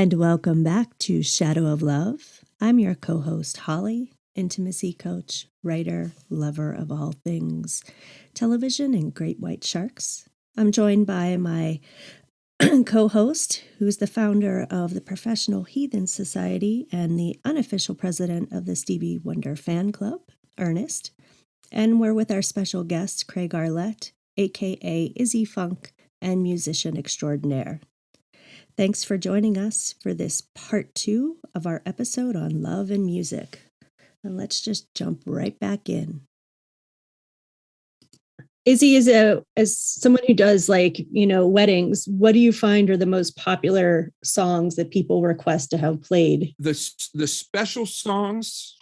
And welcome back to Shadow of Love. I'm your co-host, Holly, intimacy coach, writer, lover of all things television and great white sharks. I'm joined by my co-host, who's the founder of the Professional Heathen Society and the unofficial president of the Stevie Wonder Fan Club, Ernest. And we're with our special guest, Craig Arlet, aka Izzy Funk, and musician extraordinaire. Thanks for joining us for this part 2 of our episode on love and music. And let's just jump right back in. Izzy, as someone who does weddings, what do you find are the most popular songs that people request to have played? The special songs,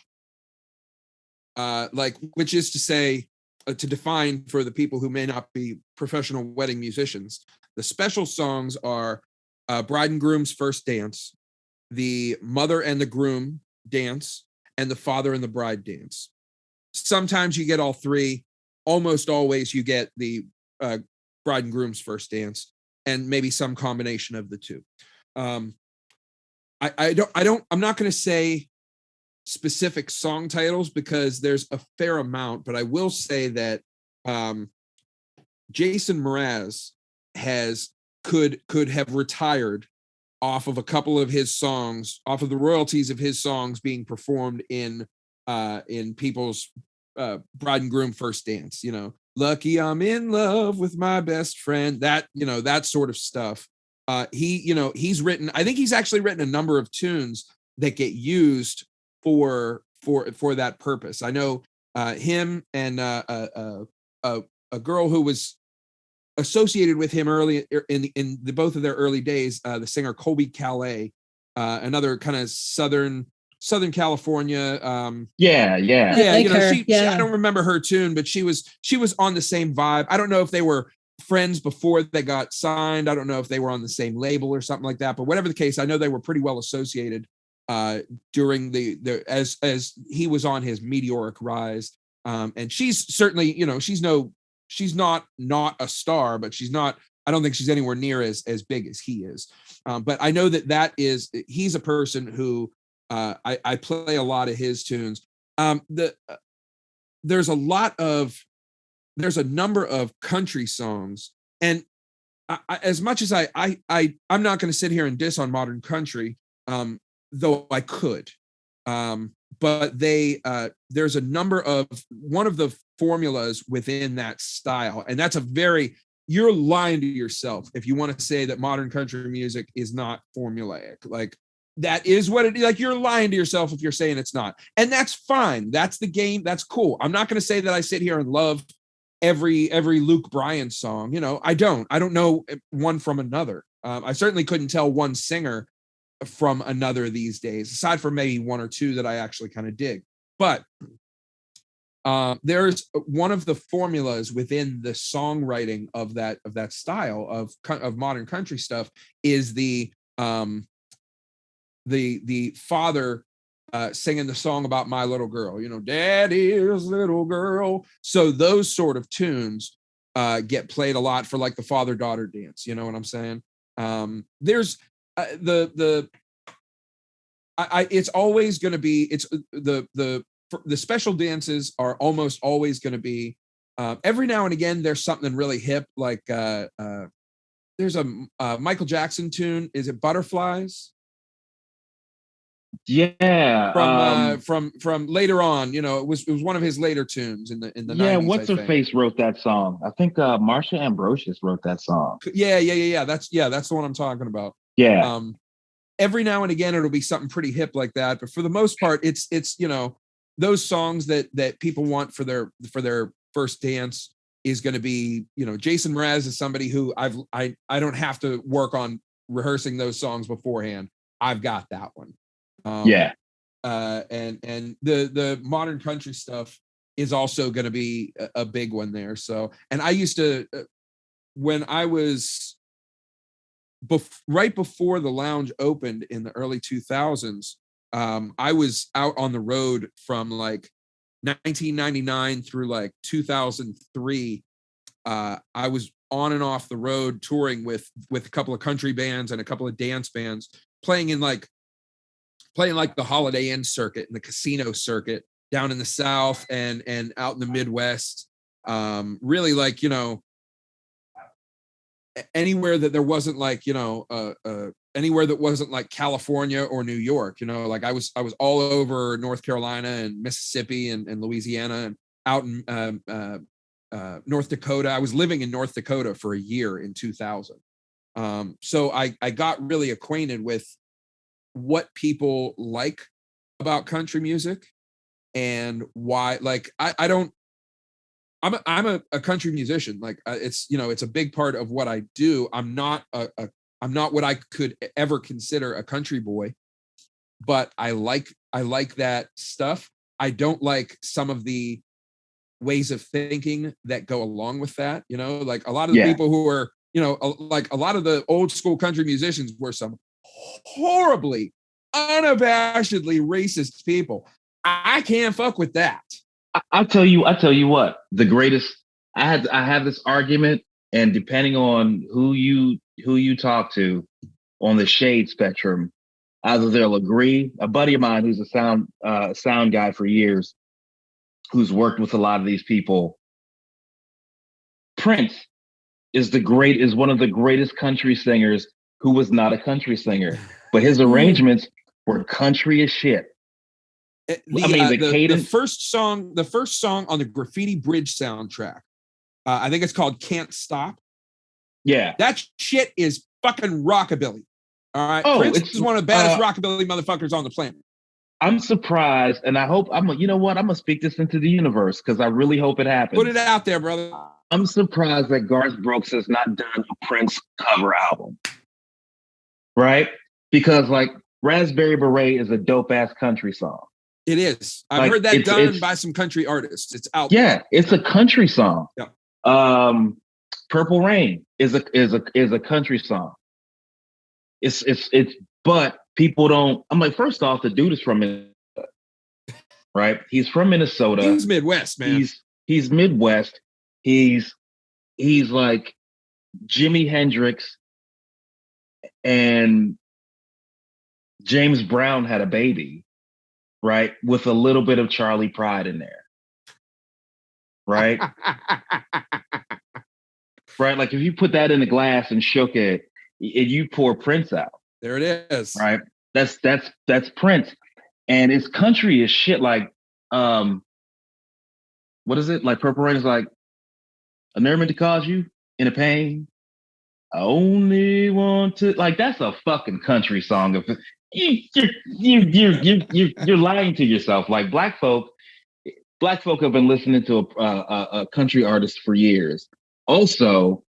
which is to say, to define for the people who may not be professional wedding musicians, the special songs are bride and groom's first dance, the mother and the groom dance, and the father and the bride dance. Sometimes you get all three. Almost always you get the bride and groom's first dance, and maybe some combination of the two. I'm not going to say specific song titles because there's a fair amount, but I will say that Jason Mraz could have retired off of a couple of his songs, off of the royalties of his songs being performed in people's bride and groom first dance. Lucky I'm in love with my best friend, that sort of stuff. He's written, I think he's actually written a number of tunes that get used for that purpose. I know him and a girl who was associated with him early in both of their early days, the singer Colby Calais, another kind of Southern California. Yeah. I don't remember her tune, but she was on the same vibe. I don't know if they were friends before they got signed. I don't know if they were on the same label or something like that, but whatever the case, I know they were pretty well associated during as he was on his meteoric rise. And she's certainly, she's not a star, but I don't think she's anywhere near as big as he is. But I know he's a person who I play a lot of his tunes. There's a number of country songs, and as much as I'm not going to sit here and diss on modern country, though I could. But there's a number of one of the formulas within that style, and that's you're lying to yourself if you want to say that modern country music is not formulaic. Like, that is what it is. Like, you're lying to yourself if you're saying it's not, and that's fine. That's the game. That's cool. I'm not going to say that I sit here and love every Luke Bryan song. I don't know one from another. I certainly couldn't tell one singer from another these days, aside from maybe one or two that I actually kind of dig. But there's one of the formulas within the songwriting of that style of modern country stuff is the father singing the song about my little girl, daddy's little girl. So those sort of tunes get played a lot for like the father-daughter dance. You know what I'm saying? There's it's always going to be, it's the special dances are almost always going to be, every now and again, there's something really hip. Like there's a Michael Jackson tune. Is it Butterflies? Yeah. From later on, it was one of his later tunes in the 90s. What's her face wrote that song? I think Marsha Ambrosius wrote that song. Yeah. That's the one I'm talking about. Yeah. Every now and again it'll be something pretty hip like that, but for the most part it's those songs that people want for their first dance is going to be, Jason Mraz is somebody who I don't have to work on rehearsing those songs beforehand. I've got that one. And the modern country stuff is also going to be a big one there. So, and I used to, when I was right before the lounge opened in the early 2000s, I was out on the road from like 1999 through like 2003. I was on and off the road touring with a couple of country bands and a couple of dance bands playing like the Holiday Inn circuit and the casino circuit down in the South and out in the Midwest. Really, like, anywhere that there wasn't like, anywhere that wasn't like California or New York, like I was all over North Carolina and Mississippi and Louisiana and out in North Dakota. I was living in North Dakota for a year in 2000. So I got really acquainted with what people like about country music and why. Like I'm a country musician. Like it's a big part of what I do. I'm not what I could ever consider a country boy, but I like that stuff. I don't like some of the ways of thinking that go along with that. Like a lot of the people who are, like a lot of the old school country musicians were some horribly, unabashedly racist people. I can't fuck with that. I'll tell you what, the greatest, I have this argument, and depending on who you talk to on the shade spectrum, either they'll agree. A buddy of mine who's a sound guy for years, who's worked with a lot of these people, Prince is one of the greatest country singers who was not a country singer, but his arrangements were country as shit. The first song on the Graffiti Bridge soundtrack, I think it's called "Can't Stop." Yeah, that shit is fucking rockabilly. All right, Prince is one of the baddest rockabilly motherfuckers on the planet. I'm surprised, and I hope you know what? I'm gonna speak this into the universe because I really hope it happens. Put it out there, brother. I'm surprised that Garth Brooks has not done a Prince cover album, right? Because like Raspberry Beret is a dope ass country song. It is. I've heard that done by some country artists. It's out. Yeah, it's a country song. Yeah. Purple Rain is a country song. It's but people don't. I'm like, first off, the dude is from Minnesota, right? He's from Minnesota. He's Midwest, man. He's Midwest. He's like Jimi Hendrix and James Brown had a baby, right? With a little bit of Charlie Pride in there, right? Right? Like if you put that in a glass and shook it, and you pour Prince out. There it is. Right? That's Prince. And it's country as shit. Like, what is it? Like Purple Rain is like, I never meant to cause you in a pain. I only want to, like, that's a fucking country song. You're lying to yourself. Like black folk have been listening to a country artist for years. Also,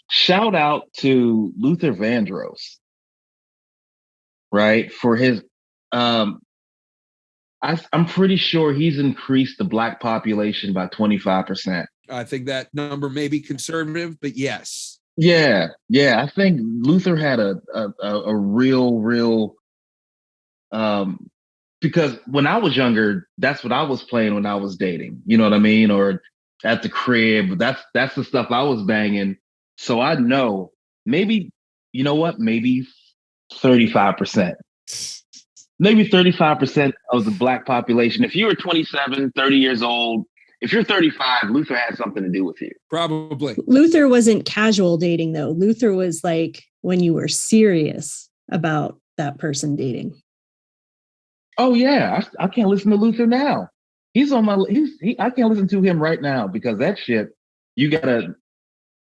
shout out to Luther Vandross, right? For his, I'm pretty sure he's increased the black population by 25%. I think that number may be conservative, but yes. Yeah. I think Luther had a real because when I was younger, that's what I was playing when I was dating. You know what I mean? Or at the crib. That's the stuff I was banging. So I know maybe, you know what? Maybe 35%. Maybe 35% of the black population. If you were 27, 30 years old, if you're 35, Luther had something to do with you. Probably. Luther wasn't casual dating, though. Luther was like when you were serious about that person dating. Oh, yeah. I can't listen to Luther now. He's on my, I can't listen to him right now because that shit, you gotta,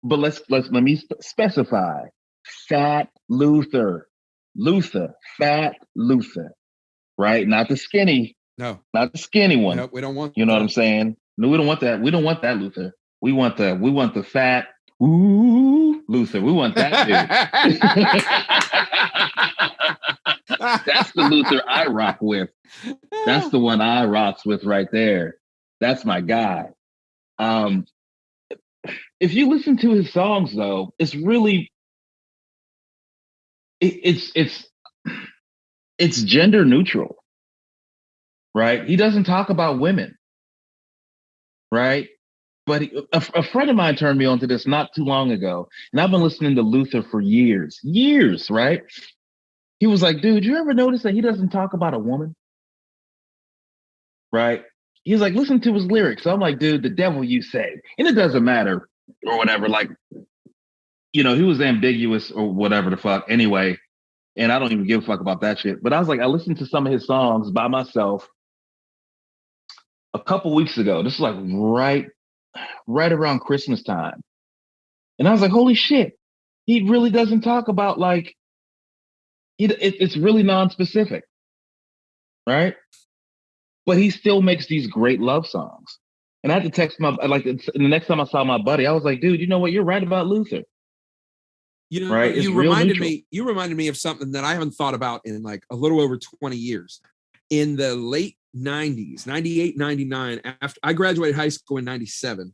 but let me specify. Fat Luther. Fat Luther. Right? Not the skinny. No. Not the skinny one. No, we don't want You know what I'm saying? No, we don't want that. We don't want that Luther. We want the fat Luther. We want that dude. That's the Luther I rock with. That's the one I rocks with right there. That's my guy. If you listen to his songs, though, it's really it's gender neutral, right? He doesn't talk about women, right? But a friend of mine turned me on to this not too long ago, and I've been listening to Luther for years, right? he was like, dude, you ever notice that he doesn't talk about a woman? Right? He's like, listen to his lyrics. So I'm like, dude, the devil you say. And it doesn't matter or whatever. Like, he was ambiguous or whatever the fuck. Anyway, and I don't even give a fuck about that shit. But I was like, I listened to some of his songs by myself a couple weeks ago. This is like right around Christmas time. And I was like, holy shit. He really doesn't talk about like it's really non-specific. Right? But he still makes these great love songs. And I had to text the next time I saw my buddy, I was like, dude, you know what? You're right about Luther. Right? You reminded me of something that I haven't thought about in like a little over 20 years. In the late 90s, 98, 99, after I graduated high school in 97,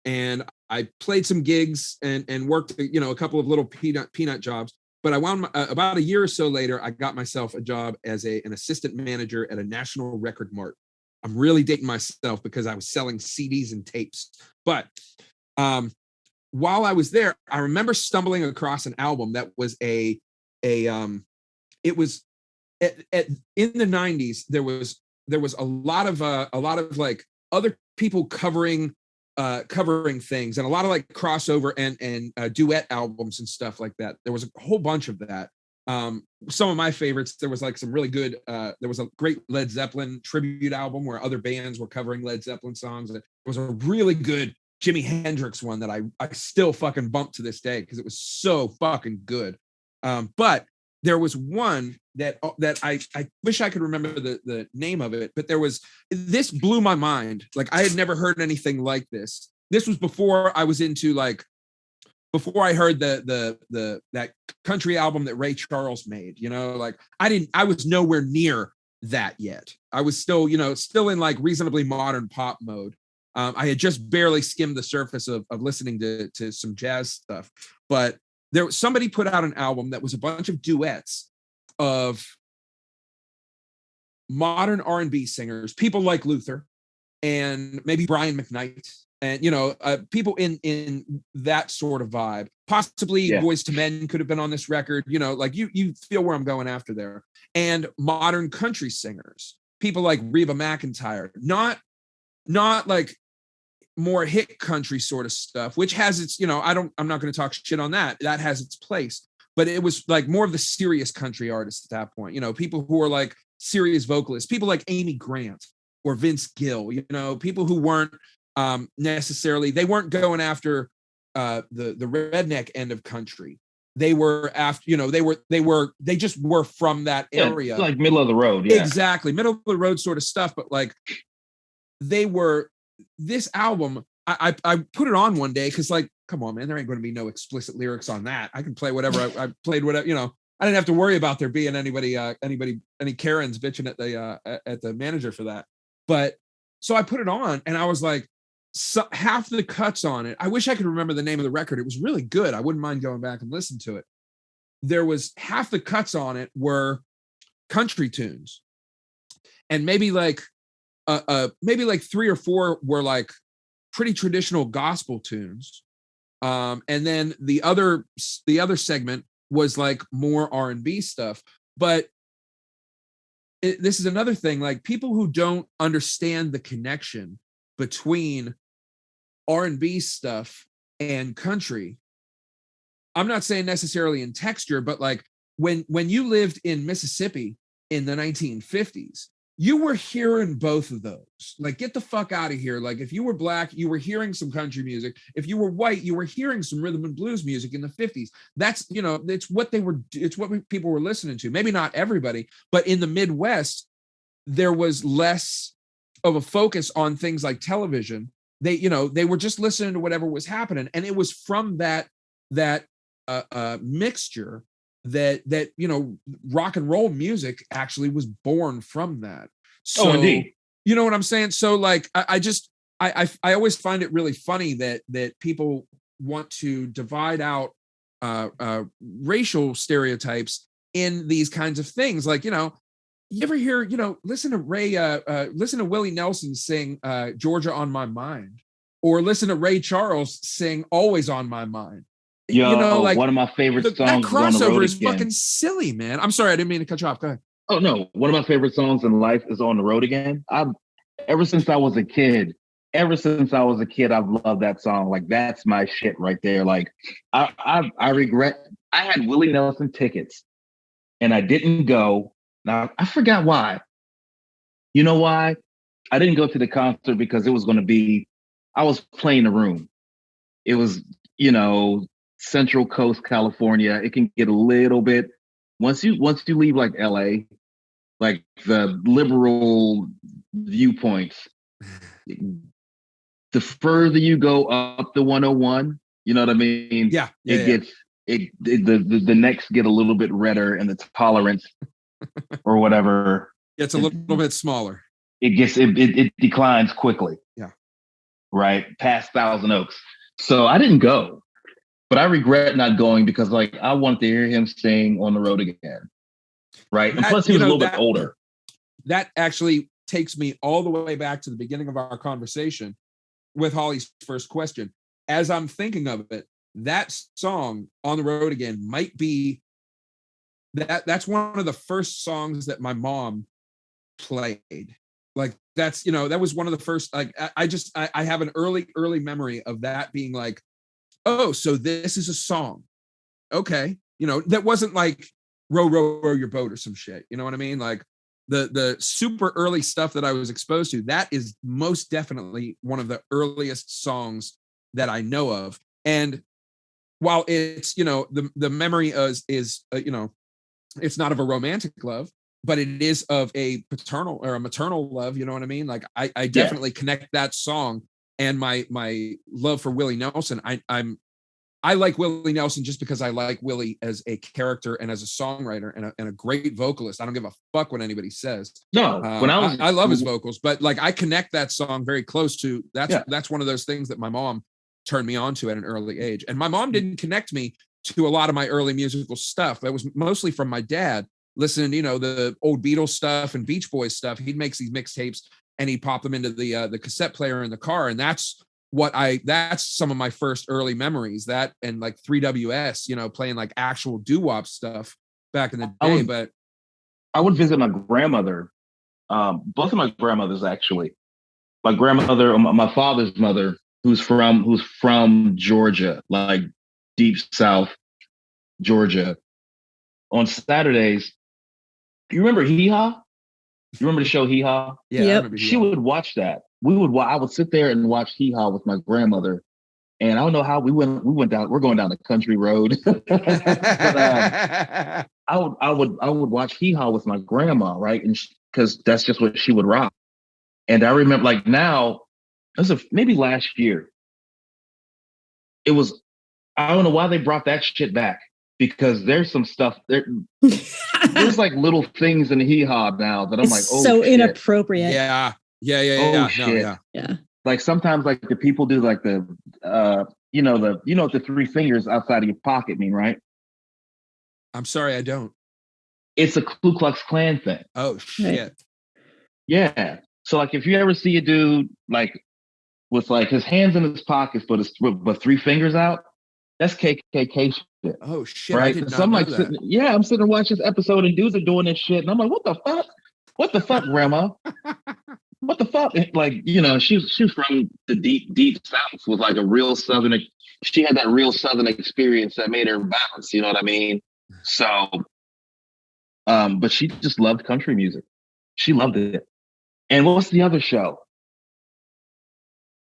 and I played some gigs and worked, a couple of little peanut jobs. But I wound about a year or so later, I got myself a job as an assistant manager at a national record mart. I'm really dating myself because I was selling CDs and tapes. But while I was there, I remember stumbling across an album that was it was in the 90s. There was a lot of like other people covering things, and a lot of like crossover and duet albums and stuff like that. There was a whole bunch of that. Some of my favorites, there was like some really good, there was a great Led Zeppelin tribute album where other bands were covering Led Zeppelin songs. There was a really good Jimi Hendrix one that I still fucking bump to this day because it was so fucking good. But there was one that I wish I could remember the name of it, but this blew my mind. Like I had never heard anything like this. This was before I was into before I heard that country album that Ray Charles made. Like I was nowhere near that yet. I was still in like reasonably modern pop mode. I had just barely skimmed the surface of listening to some jazz stuff, but somebody put out an album that was a bunch of duets of modern R&B singers, people like Luther and maybe Brian McKnight, and people in that sort of vibe. Possibly Boyz II Men could have been on this record. Like you feel where I'm going after there. And modern country singers, people like Reba McEntire, not like more hit country sort of stuff, which has its, I'm not going to talk shit on that. That has its place, but it was like more of the serious country artists at that point, people who are like serious vocalists, people like Amy Grant or Vince Gill, people who weren't necessarily, they weren't going after the redneck end of country. They were after, they just were from that area. Like middle of the road. Yeah, exactly. Middle of the road sort of stuff. But like this album, I put it on one day because like, come on, man, there ain't going to be no explicit lyrics on that. I can play whatever. I played whatever, I didn't have to worry about there being any Karens bitching at the manager for that. But so I put it on and I was like, half the cuts on it, I wish I could remember the name of the record. It was really good. I wouldn't mind going back and listen to it. There was half the cuts on it were country tunes, and maybe like 3 or 4 were like pretty traditional gospel tunes. And then the other segment was like more R&B stuff. But this is another thing, like people who don't understand the connection between R&B stuff and country. I'm not saying necessarily in texture, but like when you lived in Mississippi in the 1950s, you were hearing both of those. Like, get the fuck out of here. Like, if you were black, you were hearing some country music. If you were white, you were hearing some rhythm and blues music in the 50s. That's, it's what people were listening to. Maybe not everybody, but in the Midwest, there was less of a focus on things like television. They were just listening to whatever was happening. And it was from that mixture that rock and roll music actually was born from that. So, indeed. You know what I'm saying? So like, I always find it really funny that people want to divide out racial stereotypes in these kinds of things. Like, you ever hear, listen to Willie Nelson sing Georgia on My Mind, or listen to Ray Charles sing Always on My Mind. like one of my favorite songs that is On the Road crossover is Again. fucking silly, man. I'm sorry, I didn't mean to cut you off. Go ahead. Oh no, one of my favorite songs in life is On the Road Again. Ever since I was a kid, I've loved that song. Like that's my shit right there. Like I regret I had Willie Nelson tickets and I didn't go. Now I forgot why. You know why? I didn't go to the concert because it was going to be, I was playing the room. It was, Central Coast, California. It can get a little bit, once you leave like LA, like the liberal viewpoints, the further you go up the 101, you know what I mean? Yeah. The necks get a little bit redder and the tolerance or whatever. It's a little bit smaller. It declines quickly. Yeah. Right. Past Thousand Oaks. So I didn't go, but I regret not going because like I wanted to hear him sing On the Road Again. Right. And plus he was a little bit older. That actually takes me all the way back to the beginning of our conversation with Holly's first question. As I'm thinking of it, that song On the Road Again might be that's one of the first songs that my mom played. Like that's, that was one of the first, like, I have an early memory of that being like, oh, so this is a song. Okay. That wasn't like row, row, row your boat or some shit. You know what I mean? Like the super early stuff that I was exposed to, that is most definitely one of the earliest songs that I know of. And while it's, the memory is it's not of a romantic love, but it is of a paternal or a maternal love. You know what I mean? Like I definitely connect that song and my love for Willie Nelson. I like Willie Nelson just because I like Willie as a character and as a songwriter and a great vocalist. I don't give a fuck what anybody says. No, I love his vocals, but like I connect that song very close to that's one of those things that my mom turned me on to at an early age. And my mom didn't connect me to a lot of my early musical stuff. That was mostly from my dad listening, the old Beatles stuff and Beach Boys stuff. He'd make these mixtapes and he'd pop them into the cassette player in the car. And that's some of my first early memories, that and like 3WS, playing like actual doo-wop stuff back in the day. But I would visit my grandmother, both of my grandmothers, actually. My grandmother, my father's mother, who's from Georgia, like deep South Georgia. On Saturdays, you remember Hee Haw? You remember the show Hee Haw? Yeah, yep. I remember She would watch that. I would sit there and watch Hee Haw with my grandmother. And I don't know how we went down. We're going down the country road. But, I would watch Hee Haw with my grandma, right? And because that's just what she would rock. And I remember, like now, maybe last year. It was, I don't know why they brought that shit back, because there's some stuff there. There's like little things in Hee Haw now that I'm like, oh, so shit. Inappropriate. Yeah. Oh, shit. No, yeah. Like sometimes, like the people do like the the three fingers outside of your pocket mean, right? I'm sorry, I don't. It's a Ku Klux Klan thing. Oh shit. Right. Yeah. So like, if you ever see a dude like with like his hands in his pockets, but three fingers out, that's KKK shit. Oh shit! Right? I did not so I'm like, that. I'm sitting and watching this episode, and dudes are doing this shit, and I'm like, what the fuck? What the fuck, grandma? What the fuck? Like, she's from the deep South with like a real Southern. She had that real Southern experience that made her bounce. You know what I mean? So, but she just loved country music. She loved it. And what's the other show?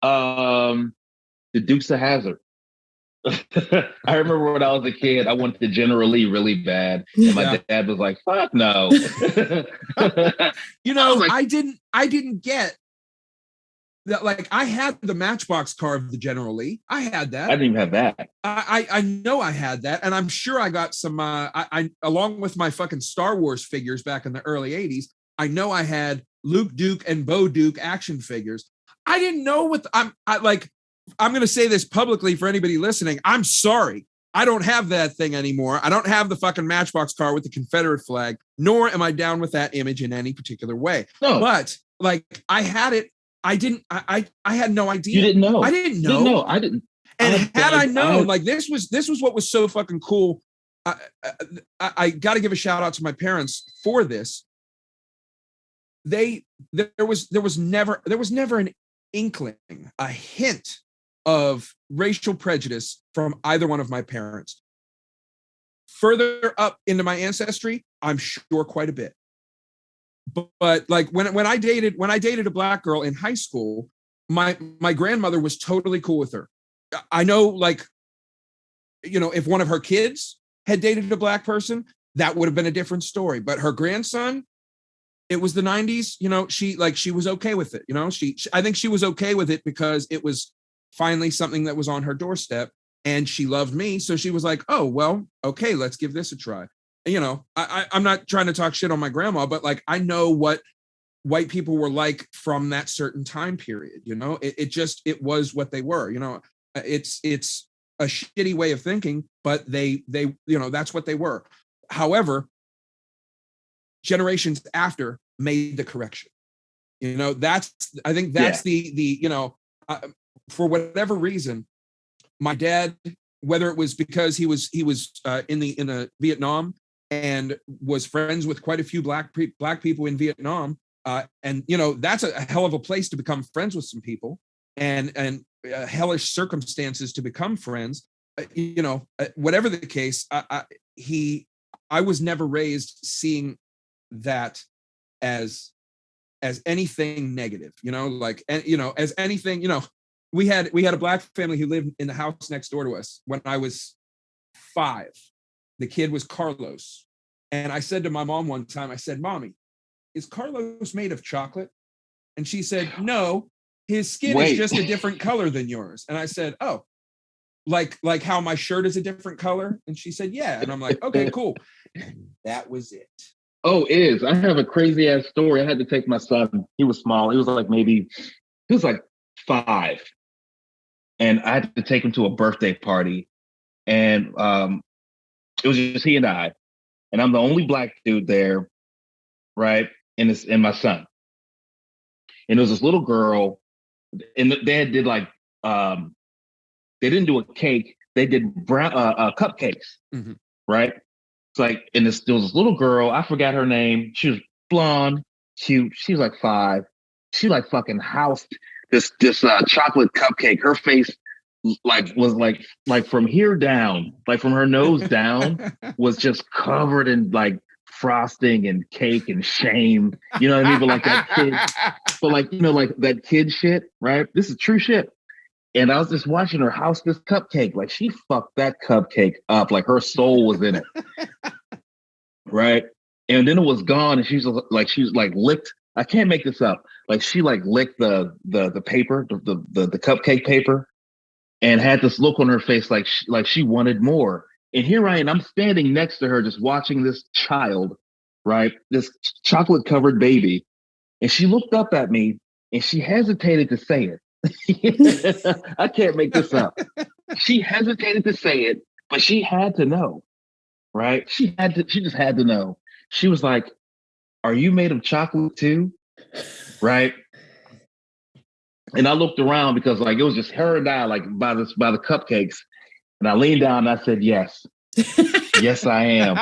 The Dukes of Hazzard. I remember when I was a kid, I wanted to General Lee really bad, and my dad was like, "Fuck no." I didn't get that. Like, I had the Matchbox car of the General Lee. I had that. I didn't even have that. I know I had that, and I'm sure I got some. I along with my fucking Star Wars figures back in the early '80s. I know I had Luke Duke and Bo Duke action figures. I didn't know what I'm going to say this publicly for anybody listening. I'm sorry. I don't have that thing anymore. I don't have the fucking Matchbox car with the Confederate flag, nor am I down with that image in any particular way. No. But like, I had it. I had no idea. You didn't know. I didn't know. I didn't. And had I known, like this was what was so fucking cool. I got to give a shout out to my parents for this. There was never an inkling, a hint of racial prejudice from either one of my parents. Further up into my ancestry, I'm sure quite a bit. But like when I dated a black girl in high school, my grandmother was totally cool with her. I know, like, if one of her kids had dated a black person, that would have been a different story. But her grandson, it was the 90s, she was okay with it. I think she was okay with it because it was finally something that was on her doorstep, and she loved me. So she was like, oh, well, okay, let's give this a try. I'm not trying to talk shit on my grandma, but like, I know what white people were like from that certain time period. It was what they were. It's a shitty way of thinking, but they that's what they were. However, generations after made the correction. I think that's for whatever reason, my dad, whether it was because he was in the Vietnam and was friends with quite a few black people in Vietnam, and that's a hell of a place to become friends with some people, and hellish circumstances to become friends. Whatever the case, I was never raised seeing that as anything negative, as anything. We had a black family who lived in the house next door to us when I was 5. The kid was Carlos. And I said to my mom one time, I said, Mommy, is Carlos made of chocolate? And she said, no, his skin is just a different color than yours. And I said, oh, like how my shirt is a different color? And she said, yeah. And I'm like, okay, cool. And that was it. Oh, I have a crazy ass story. I had to take my son. He was small. He was like 5. And I had to take him to a birthday party. And it was just he and I. And I'm the only black dude there, right? And my son. And there was this little girl, and they did like they didn't do a cake, they did cupcakes, right? It's like, and there was this little girl, I forgot her name. She was blonde, cute. She was like 5. She like fucking housed this chocolate cupcake. Her face was like from here down, like from her nose down, was just covered in like frosting and cake and shame. You know what I mean? But like that kid, like that kid shit, right? This is true shit. And I was just watching her house this cupcake. Like she fucked that cupcake up. Like her soul was in it. Right. And then it was gone. And she was like licked. I can't make this up. Like she like licked the paper, the cupcake paper, and had this look on her face like she wanted more. And here I am, I'm standing next to her just watching this child, right? This chocolate covered baby. And she looked up at me and she hesitated to say it. I can't make this up. She hesitated to say it, but she had to know, right? She just had to know. She was like, are you made of chocolate too? Right? And I looked around because like it was just her and I, like by the cupcakes. And I leaned down and I said, yes. Yes, I am.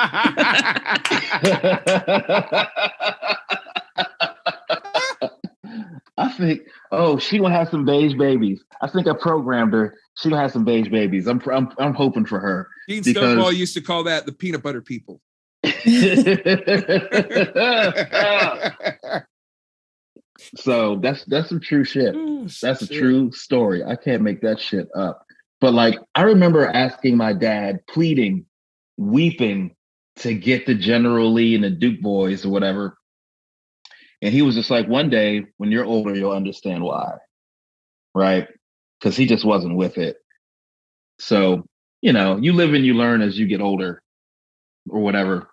I think, she gonna have some beige babies. I think I programmed her. She gonna have some beige babies. I'm hoping for her. Dean Stonewall used to call that the peanut butter people. So that's some true shit. That's a true story. I can't make that shit up. But like, I remember asking my dad, pleading, weeping to get the General Lee and the Duke boys or whatever. And he was just like, one day when you're older, you'll understand why. Right? Because he just wasn't with it. So, you live and you learn as you get older or whatever.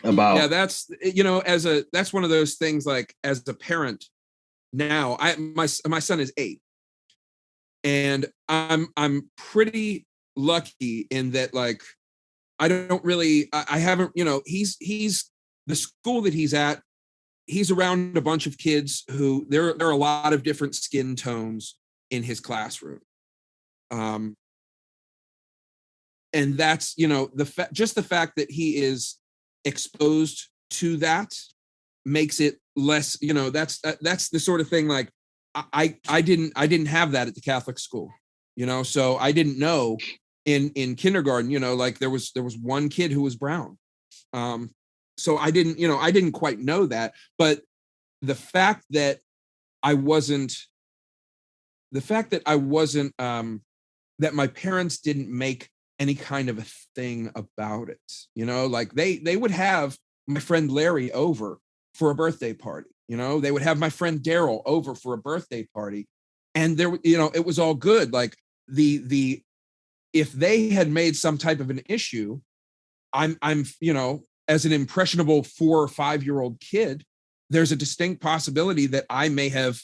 That's that's one of those things. Like as a parent now, my son is 8, and I'm pretty lucky in that, like, I haven't, he's the school that he's at, he's around a bunch of kids who there are a lot of different skin tones in his classroom. And that's, you know, just the fact that he is exposed to that makes it less, you know, that's the sort of thing, like I didn't have that at the Catholic school, you know, so I didn't know in kindergarten, you know, like there was one kid who was brown. So I didn't quite know that, but the fact that I wasn't, that my parents didn't make any kind of a thing about it, you know, like they would have my friend Larry over for a birthday party, you know, they would have my friend Daryl over for a birthday party, and there, you know, it was all good. Like the if they had made some type of an issue, I'm you know, as an impressionable 4 or 5-year-old kid, there's a distinct possibility that I may have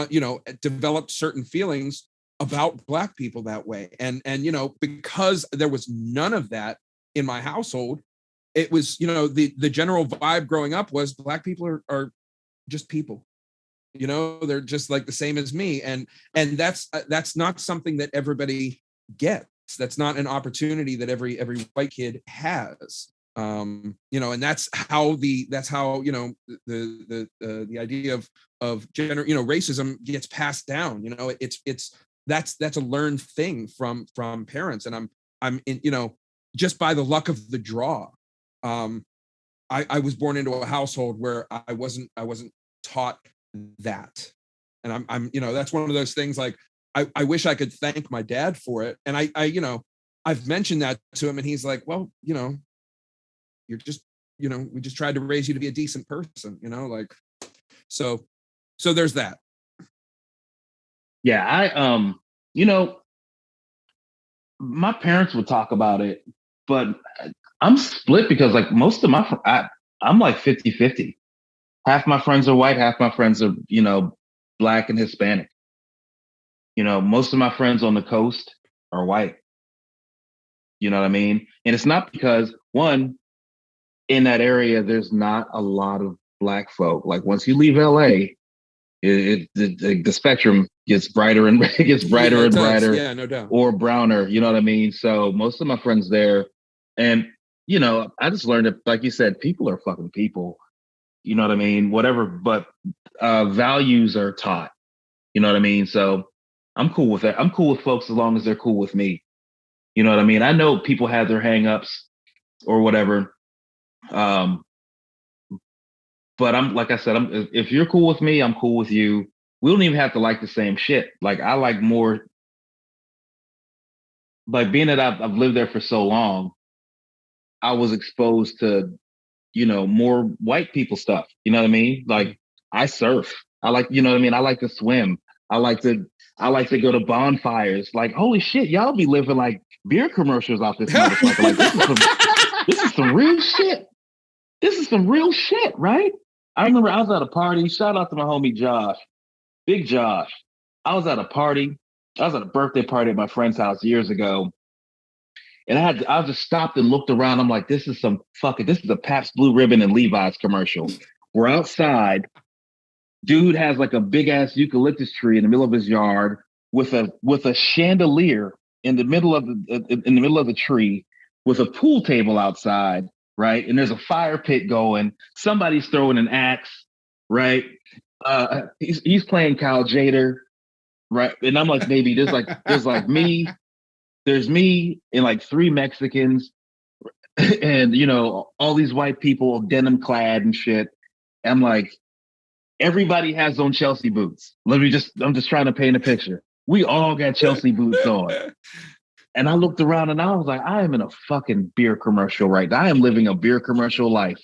you know, developed certain feelings about Black people that way. And you know, because there was none of that in my household, it was, you know, the general vibe growing up was Black people are just people, you know, they're just like the same as me. And that's not something that everybody gets. That's not an opportunity that every white kid has. You know, and that's how you know, the idea of gender, you know, racism gets passed down. You know, that's a learned thing from parents. And I'm in, you know, just by the luck of the draw, I was born into a household where I wasn't taught that. And I'm you know, that's one of those things, like I wish I could thank my dad for it. And I you know, I've mentioned that to him, and he's like, well, you know, you're just, you know, we just tried to raise you to be a decent person, you know, like, so there's that. Yeah, you know, my parents would talk about it, but I'm split because like most of I'm like 50-50. Half my friends are white, half my friends are, you know, Black and Hispanic. You know, most of my friends on the coast are white. You know what I mean? And it's not because, one, in that area, there's not a lot of Black folk. Like once you leave LA, the spectrum gets brighter and it gets brighter and brighter. Yeah, no doubt. Or browner. You know what I mean? So most of my friends there, and you know, I just learned that, like you said, people are fucking people. You know what I mean? Whatever, but values are taught. You know what I mean? So I'm cool with that. I'm cool with folks as long as they're cool with me. You know what I mean? I know people have their hangups or whatever. But I'm, like I said, if you're cool with me, I'm cool with you. We don't even have to like the same shit. Like I like more, like being that I've lived there for so long, I was exposed to, you know, more white people stuff. You know what I mean? Like I surf. I like, you know what I mean? I like to swim. I like to go to bonfires. Like, holy shit, y'all be living like beer commercials off this motherfucker. Like this is some real shit. This is some real shit, right? I remember I was at a party. Shout out to my homie Josh, Big Josh. I was at a party. I was at a birthday party at my friend's house years ago. And I just stopped and looked around. I'm like, this is a Pabst Blue Ribbon and Levi's commercial. We're outside. Dude has like a big ass eucalyptus tree in the middle of his yard with a chandelier in the middle of the tree with a pool table outside, right? And there's a fire pit going. Somebody's throwing an axe, right? He's playing Kyle Jader, right? And I'm like, maybe there's me and like 3 Mexicans and, you know, all these white people denim clad and shit. And I'm like, everybody has on Chelsea boots. I'm just trying to paint a picture. We all got Chelsea boots on. And I looked around and I was like, I am in a fucking beer commercial right now. I am living a beer commercial life.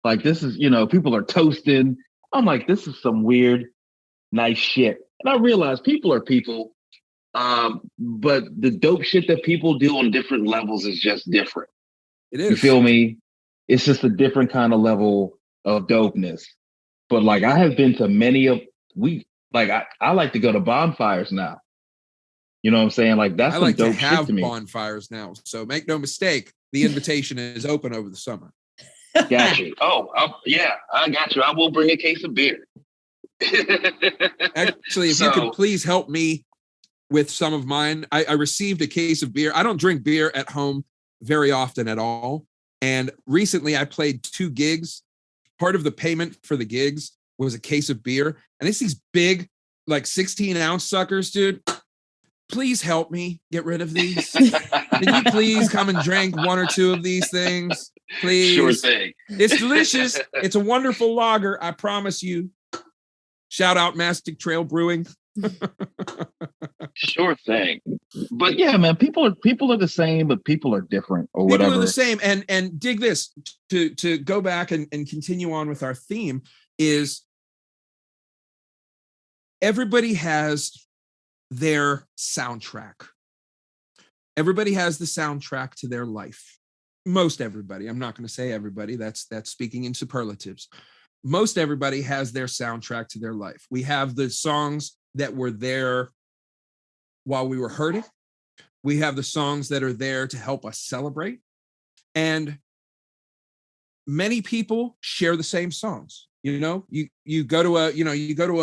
Like this is, you know, people are toasting. I'm like, this is some weird, nice shit. And I realized people are people. But the dope shit that people do on different levels is just different. It is. You feel me? It's just a different kind of level of dopeness. But like I have been to many of I like to go to bonfires now. You know what I'm saying? Like that's some dope shit to me. Bonfires now. So make no mistake, the invitation is open over the summer. Got you. Yeah, I got you. I will bring a case of beer. Actually, if you could please help me with some of mine. I received a case of beer. I don't drink beer at home very often at all. And recently I played 2 gigs. Part of the payment for the gigs was a case of beer. And it's these big, like 16-ounce suckers, dude. Please help me get rid of these. Can you please come and drink 1 or 2 of these things? Please. Sure thing. It's delicious. It's a wonderful lager. I promise you. Shout out Mastic Trail Brewing. Sure thing. But yeah, man, people are the same, but people are different or whatever. People are the same. And dig this, to go back and continue on with our theme, is everybody has their soundtrack. Everybody has the soundtrack to their life. Most everybody. I'm not going to say everybody. That's speaking in superlatives. Most everybody has their soundtrack to their life. We have the songs that were there while we were hurting. We have the songs that are there to help us celebrate. And many people share the same songs. You know, you go to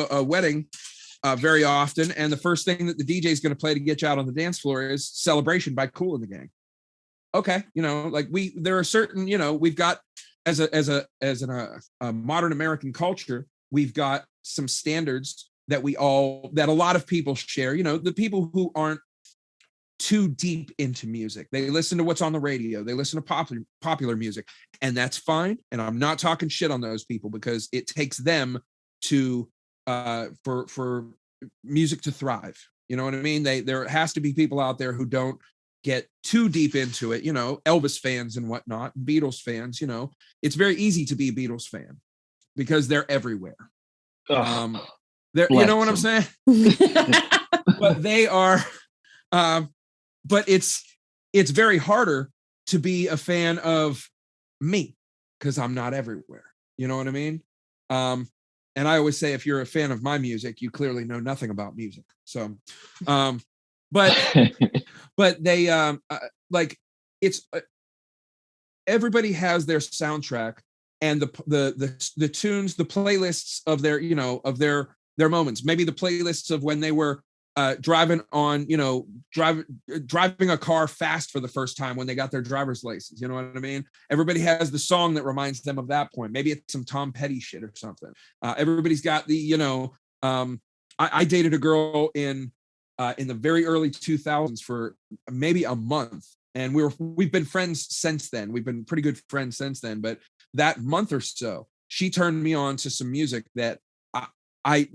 a wedding very often, and the first thing that the DJ is going to play to get you out on the dance floor is Celebration by Kool and the Gang. Okay, like there are certain, we've got as a modern American culture, we've got some standards that a lot of people share. The people who aren't too deep into music, they listen to what's on the radio, they listen to popular music, and that's fine. And I'm not talking shit on those people, because it takes them to for music to thrive. You know what I mean? There has to be people out there who don't get too deep into it, Elvis fans and whatnot, Beatles fans. It's very easy to be a Beatles fan because they're everywhere. You know what I'm saying? But they are but it's very harder to be a fan of me because I'm not everywhere. You know what I mean? And I always say, if you're a fan of my music, you clearly know nothing about music. So, but they like, it's everybody has their soundtrack and the tunes, the playlists of their, of their moments. Maybe the playlists of when they were driving a car fast for the first time when they got their driver's license. You know what I mean? Everybody has the song that reminds them of that point. Maybe it's some Tom Petty shit or something. Everybody's got the, I dated a girl in the very early 2000s for maybe a month. And we've been friends since then. We've been pretty good friends since then. But that month or so, she turned me on to some music that I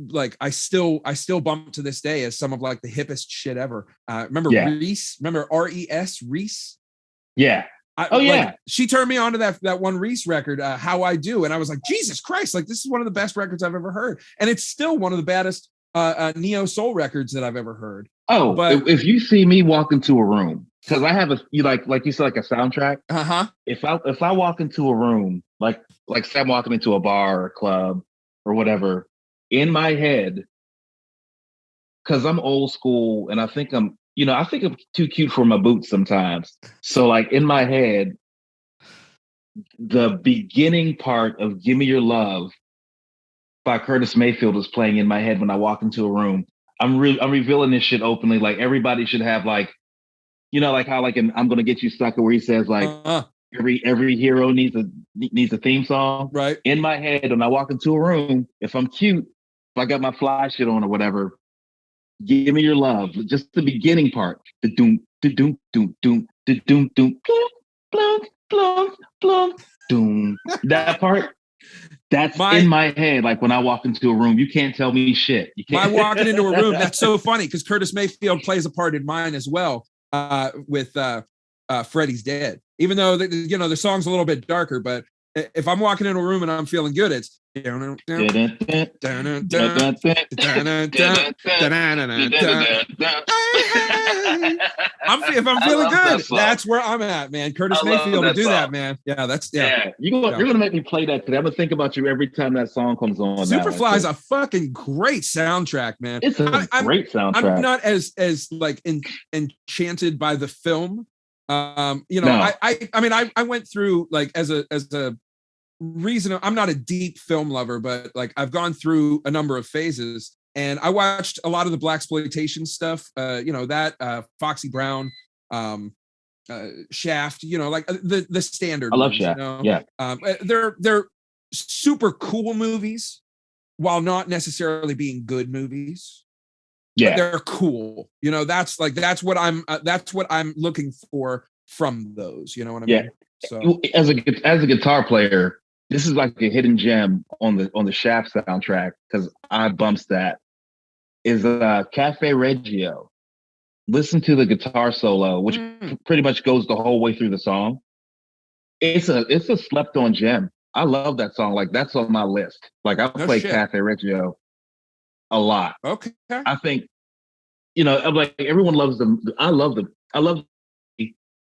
still bump to this day as some of like the hippest shit ever. Remember Reese? Remember R.E.S. Reese? Yeah. She turned me on to that one Reese record, How I Do. And I was like, Jesus Christ, like this is one of the best records I've ever heard. And it's still one of the baddest neo soul records that I've ever heard. Oh, but if you see me walk into a room, because I have like you said, like a soundtrack. Uh-huh. If I walk into a room, like say I'm walking into a bar or a club or whatever, in my head, because I'm old school and I think I'm too cute for my boots sometimes. So like in my head, the beginning part of Give Me Your Love by Curtis Mayfield is playing in my head when I walk into a room. I'm revealing this shit openly. Like everybody should have like, like how like in I'm Gonna Get You Sucker, where he says like every hero needs a theme song. Right. In my head, when I walk into a room, if I'm cute, if I got my fly shit on or whatever, Give Me Your Love, just the beginning part. The doom, the doom, doom, doom, the doom, doom, blunk, blunk, blunk, doom. That part, that's in my head. Like when I walk into a room, you can't tell me shit. You can't. My walking into a room, that's so funny because Curtis Mayfield plays a part in mine as well with Freddie's Dead. Even though the song's a little bit darker, but if I'm walking into a room and I'm feeling good, it's I'm feeling good. That's where I'm at, man. Curtis Mayfield to do that, man. Yeah, You're gonna make me play that today. I'm gonna think about you every time that song comes on. Superfly's a fucking great soundtrack, man. It's a great soundtrack. I'm not as like enchanted by the film. I went through like as a reason. I'm not a deep film lover, but like I've gone through a number of phases And I watched a lot of the blaxploitation stuff, that Foxy Brown, Shaft, like the standard I love ones, Shaft. Yeah. They're super cool movies while not necessarily being good movies. But Yeah. they're cool. That's what I'm looking for from those. You know what I mean? So as a guitar player, this is like a hidden gem on the Shaft soundtrack because I bumps that. Is Cafe Reggio. Listen to the guitar solo, which pretty much goes the whole way through the song. It's a slept on gem. I love that song. Like that's on my list. Like I play Cafe Reggio a lot. Okay. I think, I'm like everyone loves them. I love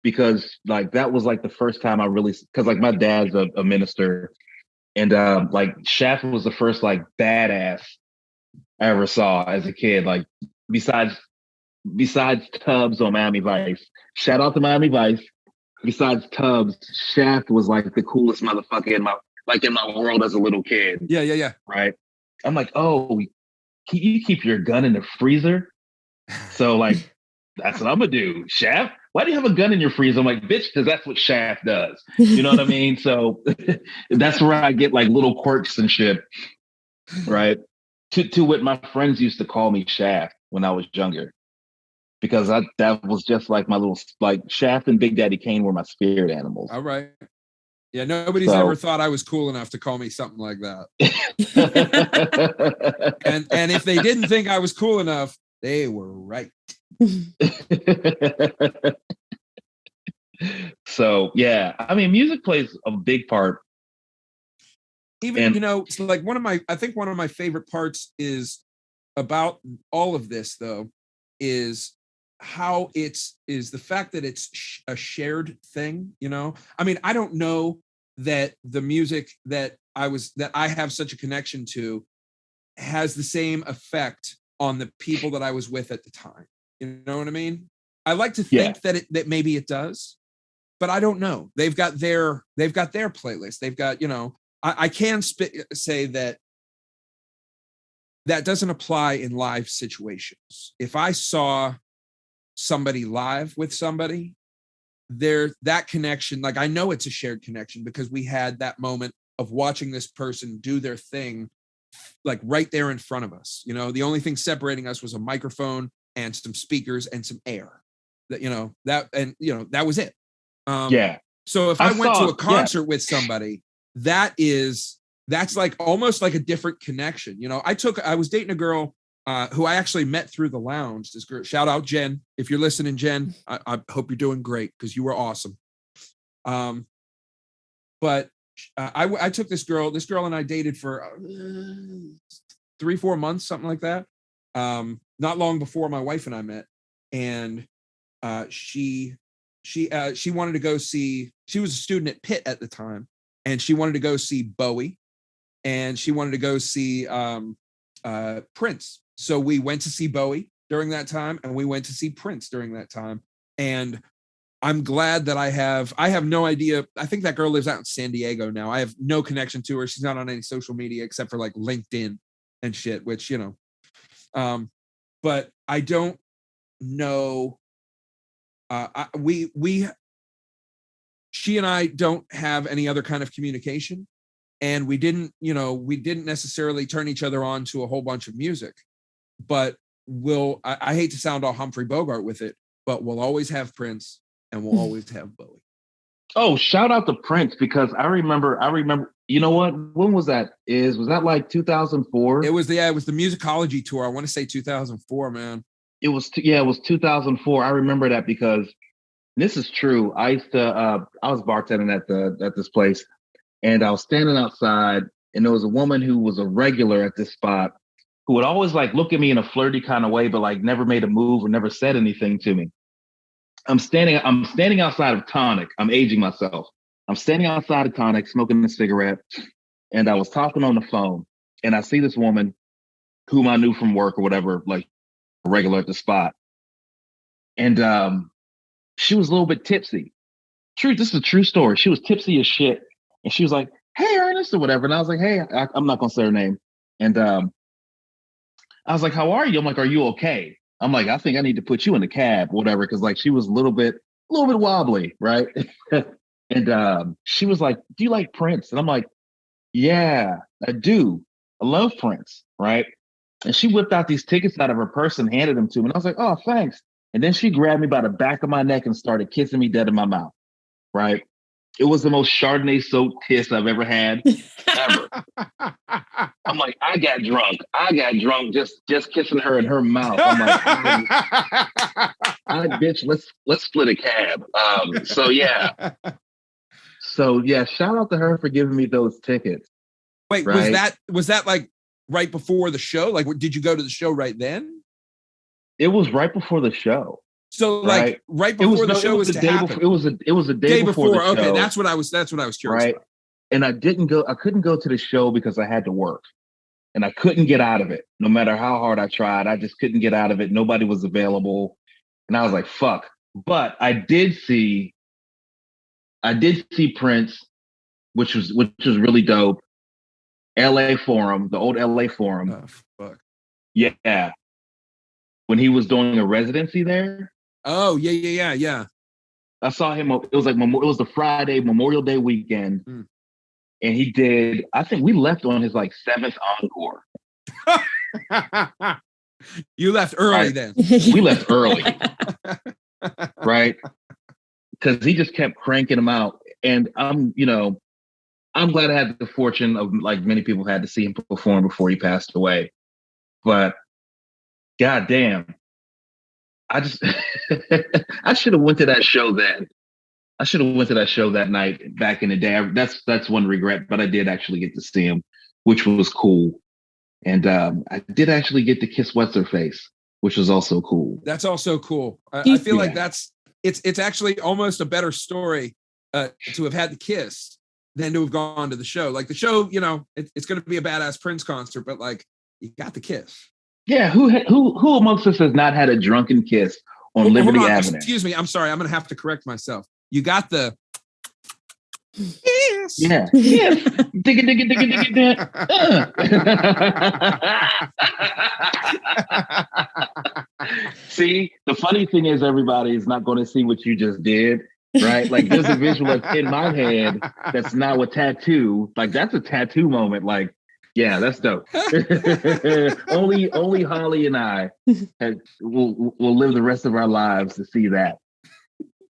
because like that was like the first time I really, because like my dad's a minister, and like Shaft was the first like badass I ever saw as a kid. Like besides Tubbs on Miami Vice, shout out to Miami Vice. Besides Tubbs, Shaft was like the coolest motherfucker in my world as a little kid. Yeah. Right. I'm like, oh, you keep your gun in the freezer? So like, that's what I'm gonna do. Shaft, why do you have a gun in your freezer? I'm like, bitch, because that's what Shaft does. You know what I mean? So that's where I get like little quirks and shit. Right. To what my friends used to call me Shaft when I was younger. Because that was just like my little, like Shaft and Big Daddy Kane were my spirit animals. All right. Yeah, nobody's ever thought I was cool enough to call me something like that. and if they didn't think I was cool enough, they were right. So yeah, I mean, music plays a big part. Even it's like I think one of my favorite parts is about all of this though is how is the fact that it's a shared thing. I mean, I don't know that the music that I have such a connection to has the same effect on the people that I was with at the time. You know what I mean? I like to think that maybe it does, but I don't know. They've got their playlist. They've got, I can say that doesn't apply in live situations. If I saw somebody live with somebody, that connection, like I know it's a shared connection because we had that moment of watching this person do their thing, like right there in front of us. The only thing separating us was a microphone and some speakers and some air. That was it. So if I went to a concert with somebody, that's like almost like a different connection. I was dating a girl who I actually met through the lounge. This girl, shout out Jen. If you're listening, Jen, I hope you're doing great because you were awesome. But I took this girl and I dated for 3-4 months, something like that. Not long before my wife and I met. And she wanted to go see, she was a student at Pitt at the time, and she wanted to go see Bowie, and she wanted to go see Prince. So we went to see Bowie during that time, and we went to see Prince during that time. And I'm glad that I have no idea. I think that girl lives out in San Diego now. I have no connection to her. She's not on any social media except for like LinkedIn and shit, which, but I don't know. She and I don't have any other kind of communication, and we didn't necessarily turn each other on to a whole bunch of music, but I hate to sound all Humphrey Bogart with it, but we'll always have Prince and we'll always have Bowie. Oh, shout out to Prince, because I remember, you know what? When was that? Was that like 2004? It was the Musicology tour. I want to say 2004, man. It was 2004. I remember that because this is true. I was bartending at this place, and I was standing outside, and there was a woman who was a regular at this spot who would always like look at me in a flirty kind of way, but like never made a move or never said anything to me. I'm standing outside of Tonic. I'm aging myself. I'm standing outside of Tonic, smoking a cigarette, and I was talking on the phone, and I see this woman whom I knew from work or whatever, like a regular at the spot. And she was a little bit tipsy. This is a true story. She was tipsy as shit. And she was like, "Hey, Ernest," or whatever. And I was like, "Hey," I'm not going to say her name. And I was like, how are you? I'm like, are you okay? I'm like, I think I need to put you in the cab, whatever. Cause like she was a little bit wobbly, right? And she was like, do you like Prince? And I'm like, yeah, I do. I love Prince, right? And she whipped out these tickets out of her purse and handed them to me. And I was like, oh, thanks. And then she grabbed me by the back of my neck and started kissing me dead in my mouth, right? It was the most Chardonnay soaked kiss I've ever had, ever. I'm like, I got drunk. Just kissing her in her mouth. I'm like, I bitch, let's split a cab. So yeah. Shout out to her for giving me those tickets. Wait, right? was that like right before the show? Like, did you go to the show right then? It was right before the show. So like right before the show was to happen. It was a day before the show. Okay, that's what I was curious right? about. And I couldn't go to the show because I had to work. And I couldn't get out of it. No matter how hard I tried, I just couldn't get out of it. Nobody was available. And I was like, fuck. But I did see Prince, which was really dope. LA Forum, the old LA Forum. Oh, fuck. Yeah. When he was doing a residency there. Oh, yeah. I saw him. It was the Friday, Memorial Day weekend. Mm. And he did, I think we left on his like 7th encore. You left early then. We left early. Right? Because he just kept cranking them out. And I'm glad I had the fortune of, like many people had, to see him perform before he passed away. But goddamn, I should have went to that show then. I should have went to that show that night back in the day. That's one regret, but I did actually get to see him, which was cool. And I did actually get to kiss what's her face, which was also cool. That's also cool. I feel like it's actually almost a better story to have had the kiss than to have gone to the show. Like the show, it's going to be a badass Prince concert, but like you got the kiss. Yeah, who amongst us has not had a drunken kiss on Liberty Avenue? Excuse me, I'm sorry. I'm going to have to correct myself. You got the yes. Yeah. Yes. Digga. See, the funny thing is everybody is not going to see what you just did, right? Like there's a visual in my head that's now a tattoo. Like that's a tattoo moment. Like, yeah, that's dope. only Holly and I will live the rest of our lives to see that.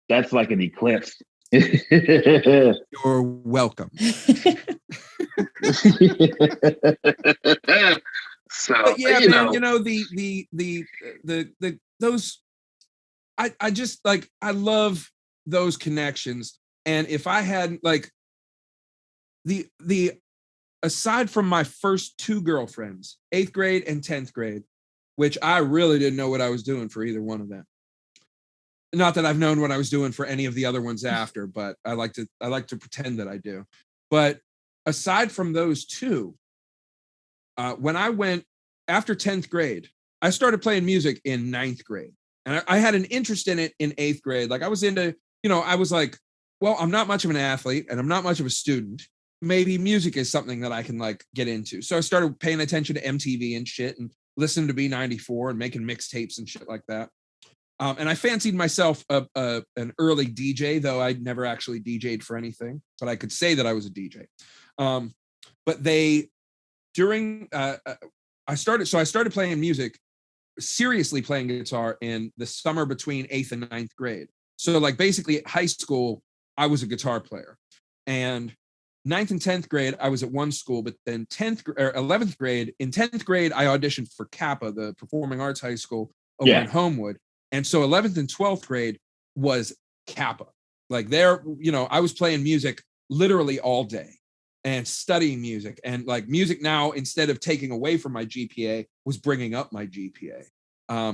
That's like an eclipse. You're welcome. So, but yeah, the those, I just like, I love those connections. And if I had like the aside from my first 2 girlfriends, 8th grade and 10th grade, which I really didn't know what I was doing for either one of them. Not that I've known what I was doing for any of the other ones after, but I like to pretend that I do. But aside from those 2, when I went after 10th grade, I started playing music in 9th grade. And I had an interest in it in 8th grade. Like I was into, I was like, well, I'm not much of an athlete and I'm not much of a student. Maybe music is something that I can like get into. So I started paying attention to MTV and shit and listening to B94 and making mixtapes and shit like that. And I fancied myself an early DJ, though I never actually DJ'd for anything, but I could say that I was a DJ. But I started playing music, seriously playing guitar in the summer between 8th and 9th grade. So like basically at high school, I was a guitar player. And 9th and 10th grade, I was at one school, but then 11th grade, in 10th grade, I auditioned for Kappa, the performing arts high school over in Homewood. And so 11th and 12th grade was Kappa. Like there, I was playing music literally all day and studying music. And like music now, instead of taking away from my GPA, was bringing up my GPA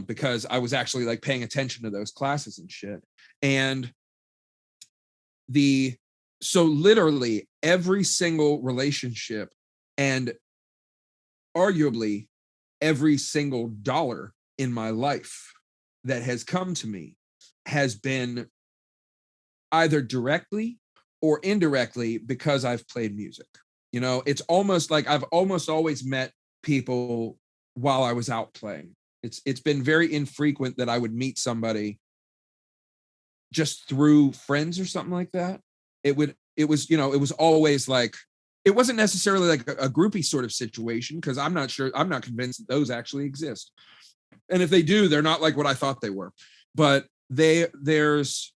because I was actually like paying attention to those classes and shit. And so literally every single relationship and arguably every single dollar in my life that has come to me has been either directly or indirectly because I've played music. It's almost like I've almost always met people while I was out playing. It's been very infrequent that I would meet somebody just through friends or something like that. It was always like, it wasn't necessarily like a groupie sort of situation, because I'm not convinced that those actually exist. And if they do, they're not like what I thought they were. But there's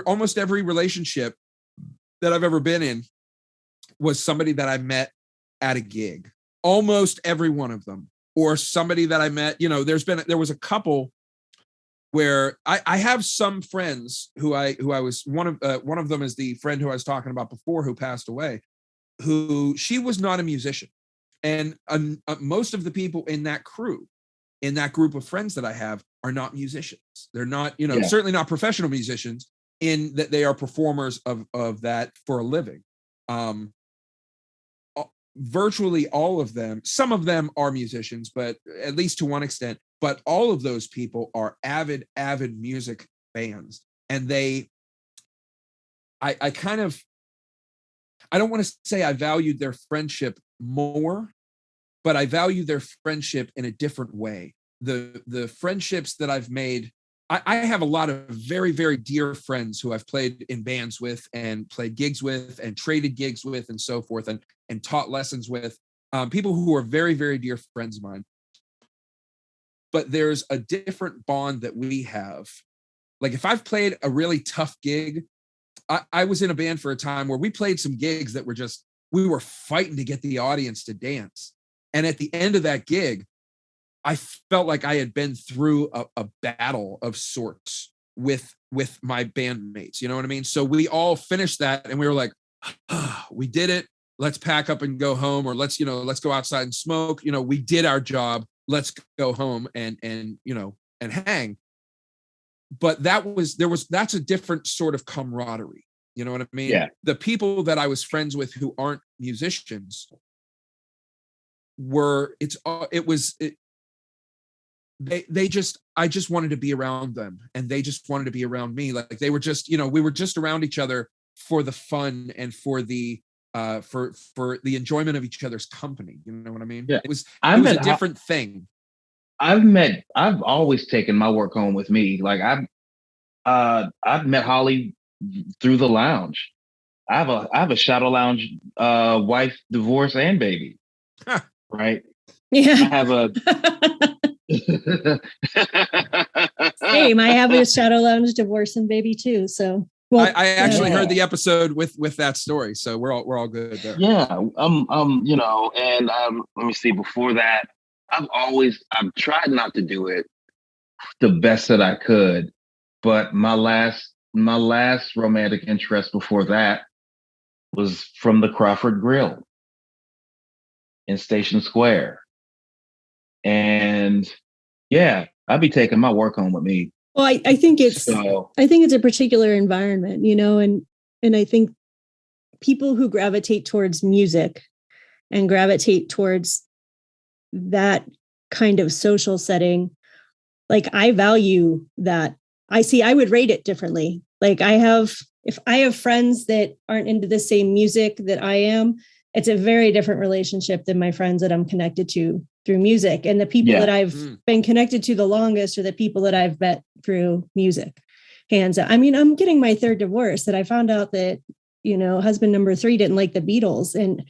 almost every relationship that I've ever been in was somebody that I met at a gig. Almost every one of them. Or somebody that I met, there was a couple where I have some friends who I was one of them is the friend who I was talking about before, who passed away, who she was not a musician. And most of the people in that group of friends that I have are not musicians. They're not, certainly not professional musicians, in that they are performers of that for a living. Virtually all of them, some of them are musicians, but at least to one extent, but all of those people are avid music fans. And I don't want to say I valued their friendship more, but I value their friendship in a different way. The friendships that I've made, I have a lot of very, very dear friends who I've played in bands with and played gigs with and traded gigs with and so forth, and taught lessons with, people who are very, very dear friends of mine. But there's a different bond that we have. Like if I've played a really tough gig, I was in a band for a time where we played some gigs that we were fighting to get the audience to dance. And at the end of that gig, I felt like I had been through a battle of sorts with my bandmates. You know what I mean? So we all finished that and we were like, we did it. Let's pack up and go home, or let's go outside and smoke. We did our job. Let's go home and hang. But that's a different sort of camaraderie. You know what I mean? Yeah. The people that I was friends with who aren't musicians I just wanted to be around them, and they just wanted to be around me. Like they were just, we were just around each other for the fun and for the for the enjoyment of each other's company. You know what I mean? Yeah. It was a different thing. I've always taken my work home with me. Like I've met Holly through the lounge. I have a shadow lounge wife, divorce, and baby. Huh. Right? Yeah. I have a same. I have a shadow lounge, divorce, and baby too. So well, I actually heard the episode with that story, so we're all good there. Yeah, and let me see. Before that, I've tried not to do it the best that I could, but my last romantic interest before that was from the Crawford Grill in Station Square, and yeah, I'd be taking my work home with me. Well, I think it's a particular environment, and I think people who gravitate towards music and gravitate towards that kind of social setting, like I value that. I would rate it differently. Like if I have friends that aren't into the same music that I am, it's a very different relationship than my friends that I'm connected to through music. And the people that I've been connected to the longest are the people that I've met through music. Hands out. I mean, I'm getting my third divorce that I found out that, husband number 3 didn't like the Beatles. And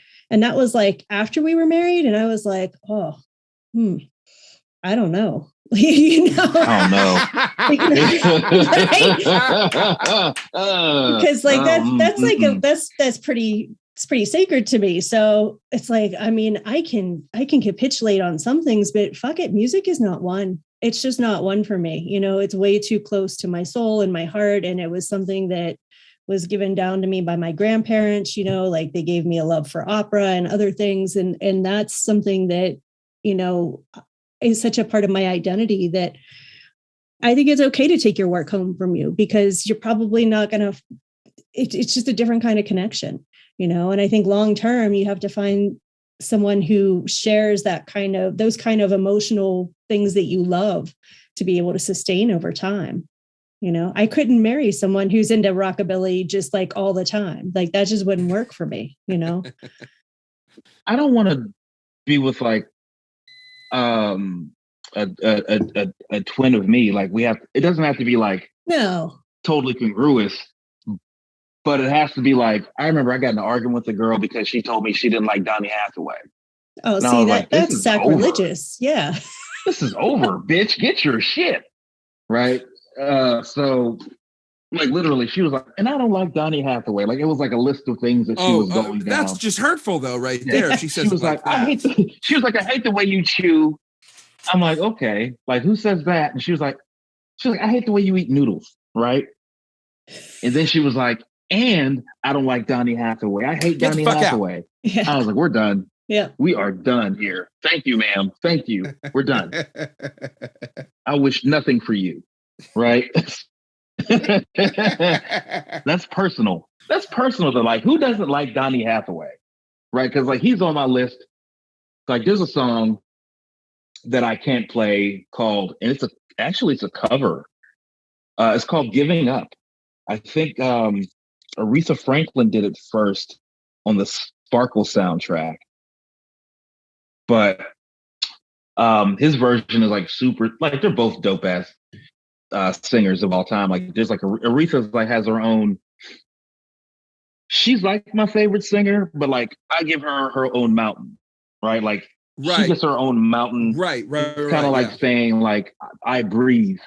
that was like after we were married. And I was like, I don't know. I don't know. Because that's pretty sacred to me. So it's like, I mean, I can capitulate on some things, but fuck it, music is not one. It's just not one for me. It's way too close to my soul and my heart. And it was something that was given down to me by my grandparents, like they gave me a love for opera and other things. And that's something that, is such a part of my identity that I think it's okay to take your work home from you, because you're probably not going to, it's just a different kind of connection, and I think long-term you have to find someone who shares those kind of emotional things that you love to be able to sustain over time. I couldn't marry someone who's into rockabilly just like all the time. Like that just wouldn't work for me, I don't want to be with like a twin of me. Like it doesn't have to be like No. totally congruous, but it has to be like, I remember I got in an argument with a girl because she told me she didn't like Donny Hathaway. Oh, And I see, was like, this that's is sacrilegious. over. Yeah. This is over, bitch. Get your shit. Right. So like literally she was like, and I don't like Donny Hathaway. Like it was like a list of things that she was going that's down. just hurtful though, right Yeah. there. If she says she was like, she was like, I hate the way you chew. I'm like, okay, like who says that? And she was like, I hate the way you eat noodles, right? And then she was like, and I don't like Donny Hathaway. I hate Get the Donny fuck Hathaway. Yeah. I was like, we're done. Yeah. We are done here. Thank you, ma'am. Thank you. We're done. I wish nothing for you. Right? That's personal. That's personal to like, who doesn't like Donny Hathaway? Right? Because like he's on my list. Like there's a song that I can't play called, and it's a cover. It's called Giving Up. I think Aretha Franklin did it first on the Sparkle soundtrack. But his version is like super, like they're both dope ass singers of all time. Like there's like Aretha's like has her own. She's like my favorite singer, but like I give her her own mountain, right? Like she gets her own mountain, right. Kind of like saying like I breathe.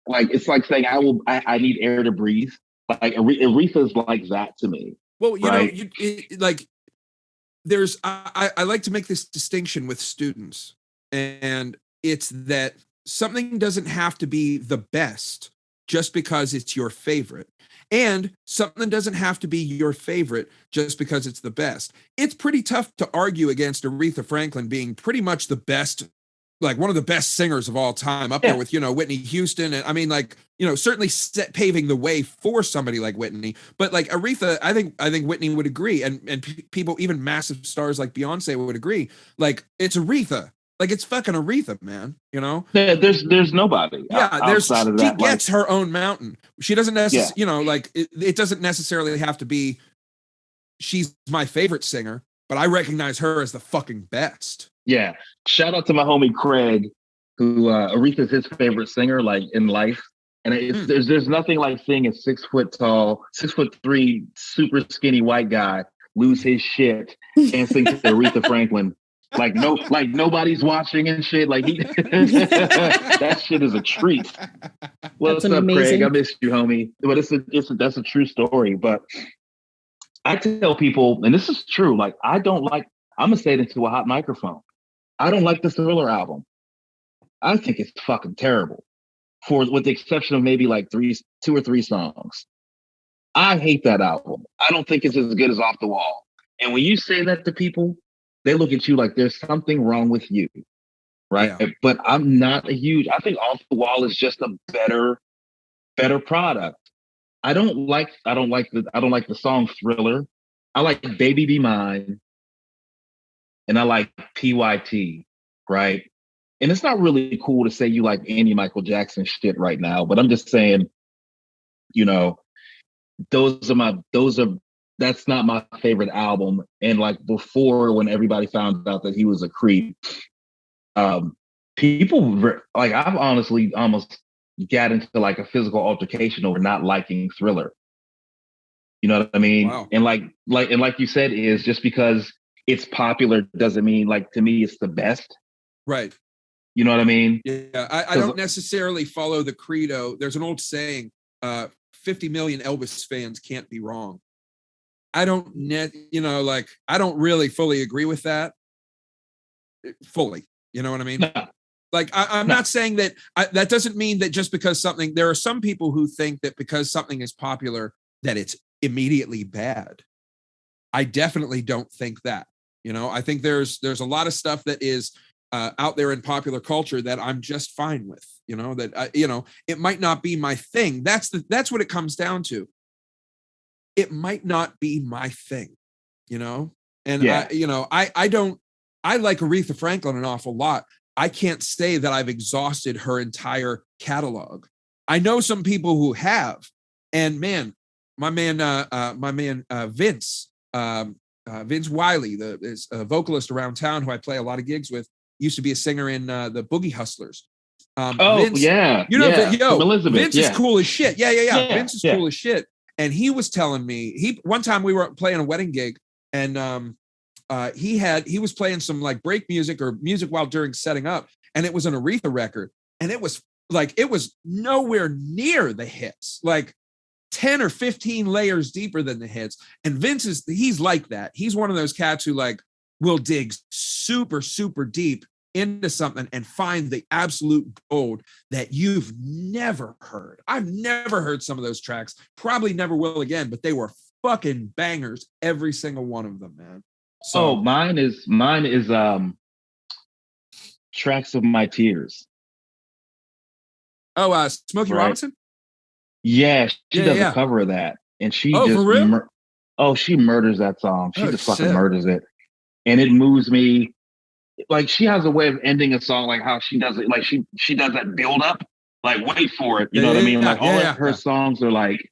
Like it's like saying I need air to breathe. Like Aretha's like that to me. Well, you right? know, like there's I like to make this distinction with students, and it's that something doesn't have to be the best just because it's your favorite, and something doesn't have to be your favorite just because it's the best. It's pretty tough to argue against Aretha Franklin being pretty much the best, like one of the best singers of all time, up there with, you know, Whitney Houston. And I mean, like, you know, certainly paving the way for somebody like Whitney. But like Aretha, I think Whitney would agree, and people, even massive stars like Beyonce would agree. Like it's Aretha. Like it's fucking Aretha, man. You know, there's nobody. Yeah, outside of that. She gets her own mountain. She doesn't necessarily, Yeah. you know, like it doesn't necessarily have to be. She's my favorite singer, but I recognize her as the fucking best. Yeah. Shout out to my homie Craig, who Aretha's his favorite singer, like in life. And there's nothing like seeing a 6 foot tall, 6'3", super skinny white guy lose his shit and sing to Aretha Franklin. Like nobody's watching and shit. Like that shit is a treat. What's up, amazing. Craig? I miss you, homie. But that's a true story. But I tell people, and this is true, like I'm gonna say it into a hot microphone. I don't like the Thriller album. I think it's fucking terrible. With the exception of maybe like 2 or 3 songs. I hate that album. I don't think it's as good as Off the Wall. And when you say that to people, they look at you like there's something wrong with you. Right. Yeah. But I'm not I think Off the Wall is just a better product. I don't like the song Thriller. I like Baby Be Mine. And I like PYT, right? And it's not really cool to say you like any Michael Jackson shit right now, but I'm just saying, you know, that's not my favorite album. And like before, when everybody found out that he was a creep, people like I've honestly almost got into like a physical altercation over not liking Thriller. You know what I mean? Wow. And like you said, is just because it's popular doesn't mean like to me it's the best. Right. You know what I mean? Yeah. I don't necessarily follow the credo. There's an old saying, 50 million Elvis fans can't be wrong. I don't really fully agree with that. Fully. You know what I mean? No. Like I'm not saying that that doesn't mean that just because there are some people who think that because something is popular that it's immediately bad. I definitely don't think that. You know, I think there's a lot of stuff that is out there in popular culture that I'm just fine with. You know, that it might not be my thing. That's what it comes down to. It might not be my thing. You know, and yeah. I like Aretha Franklin an awful lot. I can't say that I've exhausted her entire catalog. I know some people who have, and man, my man Vince Wiley, is a vocalist around town who I play a lot of gigs with. used to be a singer in the Boogie Hustlers. Vince, you know, Vince is yeah. cool as shit. Yeah. Vince is yeah. cool as shit. And he was telling me, one time we were playing a wedding gig, and he was playing some like break music or music while during setting up, and it was an Aretha record, and it was nowhere near the hits, like 10 or 15 layers deeper than the hits. And Vince he's like that. He's one of those cats who like will dig super, super deep into something and find the absolute gold that you've never heard. I've never heard some of those tracks, probably never will again, but they were fucking bangers, every single one of them, man. So mine is Tracks of My Tears. Oh, Smokey Robinson? Yeah, she does a cover of that. And she just for real? She murders that song. She just fucking murders it. And it moves me. Like, she has a way of ending a song, like how she does it. Like she does that build up. Like, wait for it. You know what I mean? Like all of her songs are like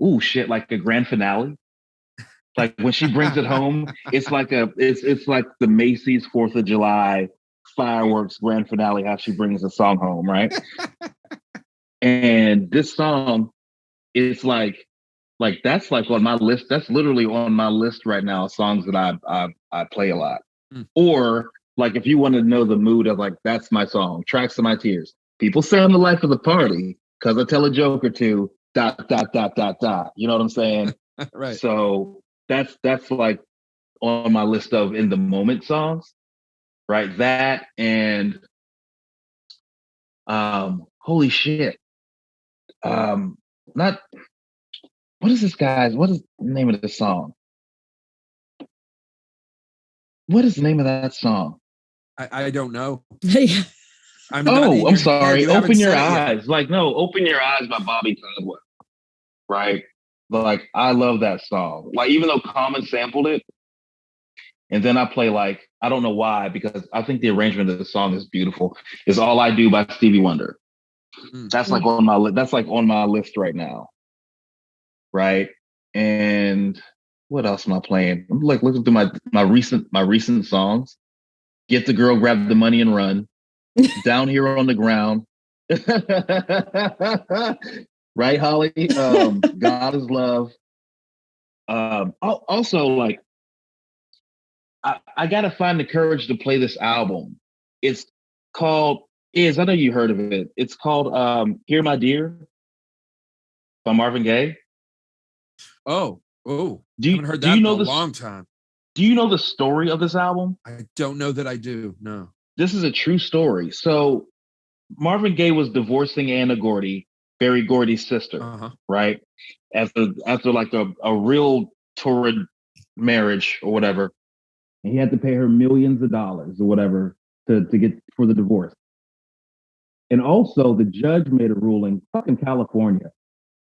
ooh shit, like a grand finale. Like when she brings it home, it's like the Macy's 4th of July fireworks grand finale, how she brings the song home, right? And this song is like that's like on my list. That's literally on my list right now, songs that I play a lot. Or like if you want to know the mood of like, that's my song, Tracks of My Tears. People say I'm the life of the party because I tell a joke or two, ... You know what I'm saying? Right. So that's like on my list of in the moment songs, right? That and holy shit. Not what is the name of the song? What is the name of that song? I don't know. I'm sorry. Open Your Eyes. Like, no, Open Your Eyes by Bobby Caldwell. Right? Like, I love that song. Like, even though Common sampled it, and then I play like, I don't know why, because I think the arrangement of the song is beautiful. Is All I Do by Stevie Wonder. That's like on my list right now. Right? And what else am I playing? I'm like looking through my recent songs. Get the Girl, Grab the Money and Run. Down Here on the Ground. Right, Holly? God Is Love. Also, like, I gotta find the courage to play this album. It's called I know you heard of it. It's called Hear My Dear by Marvin Gaye. Oh, haven't heard that in a long time. Do you know the story of this album? I don't know that I do. No. This is a true story. So Marvin Gaye was divorcing Anna Gordy, Berry Gordy's sister, right? After like a real torrid marriage or whatever. And he had to pay her millions of dollars or whatever to get for the divorce. And also the judge made a ruling, fucking California.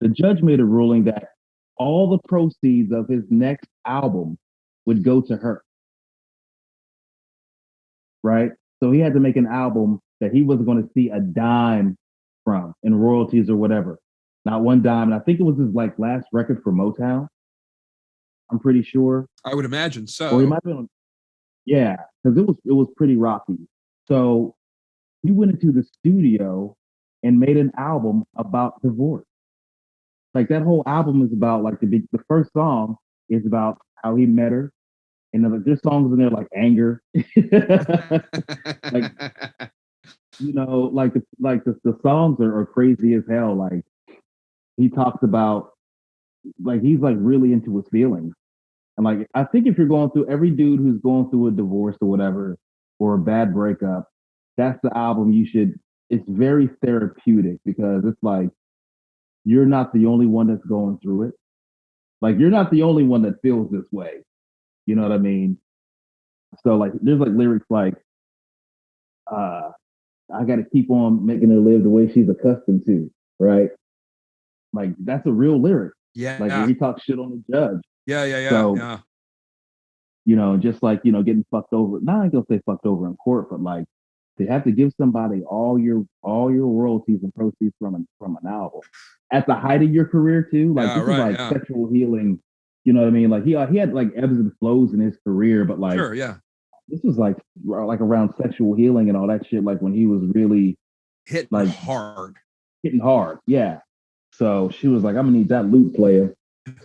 The judge made a ruling that all the proceeds of his next album would go to her. Right? So he had to make an album that he wasn't going to see a dime from in royalties or whatever. Not one dime. And I think it was his like last record for Motown. I'm pretty sure. I would imagine so. Or he might have been yeah, because it was pretty rocky. So he went into the studio and made an album about divorce. Like that whole album is about like the first song is about how he met her. And there's songs in there like Anger. Like, you know, like the songs are crazy as hell. Like he talks about like he's like really into his feelings. And like I think if you're going through every dude who's going through a divorce or whatever or a bad breakup, that's the album you should. It's very therapeutic because it's like you're not the only one that's going through it. Like you're not the only one that feels this way. You know what I mean? So like there's like lyrics like I gotta keep on making her live the way she's accustomed to, right? Like that's a real lyric. Yeah. Like where he talks shit on the judge. Yeah. So, you know, just like, you know, getting fucked over. Not I ain't gonna say fucked over in court, but like to have to give somebody all your royalties and proceeds from an album at the height of your career too. Like this is like sexual healing. You know what I mean? Like he had like ebbs and flows in his career, but like sure, yeah. This was like around sexual healing and all that shit. Like when he was really Hitting like hard. hitting hard. Yeah. So she was like, I'm gonna need that lute player.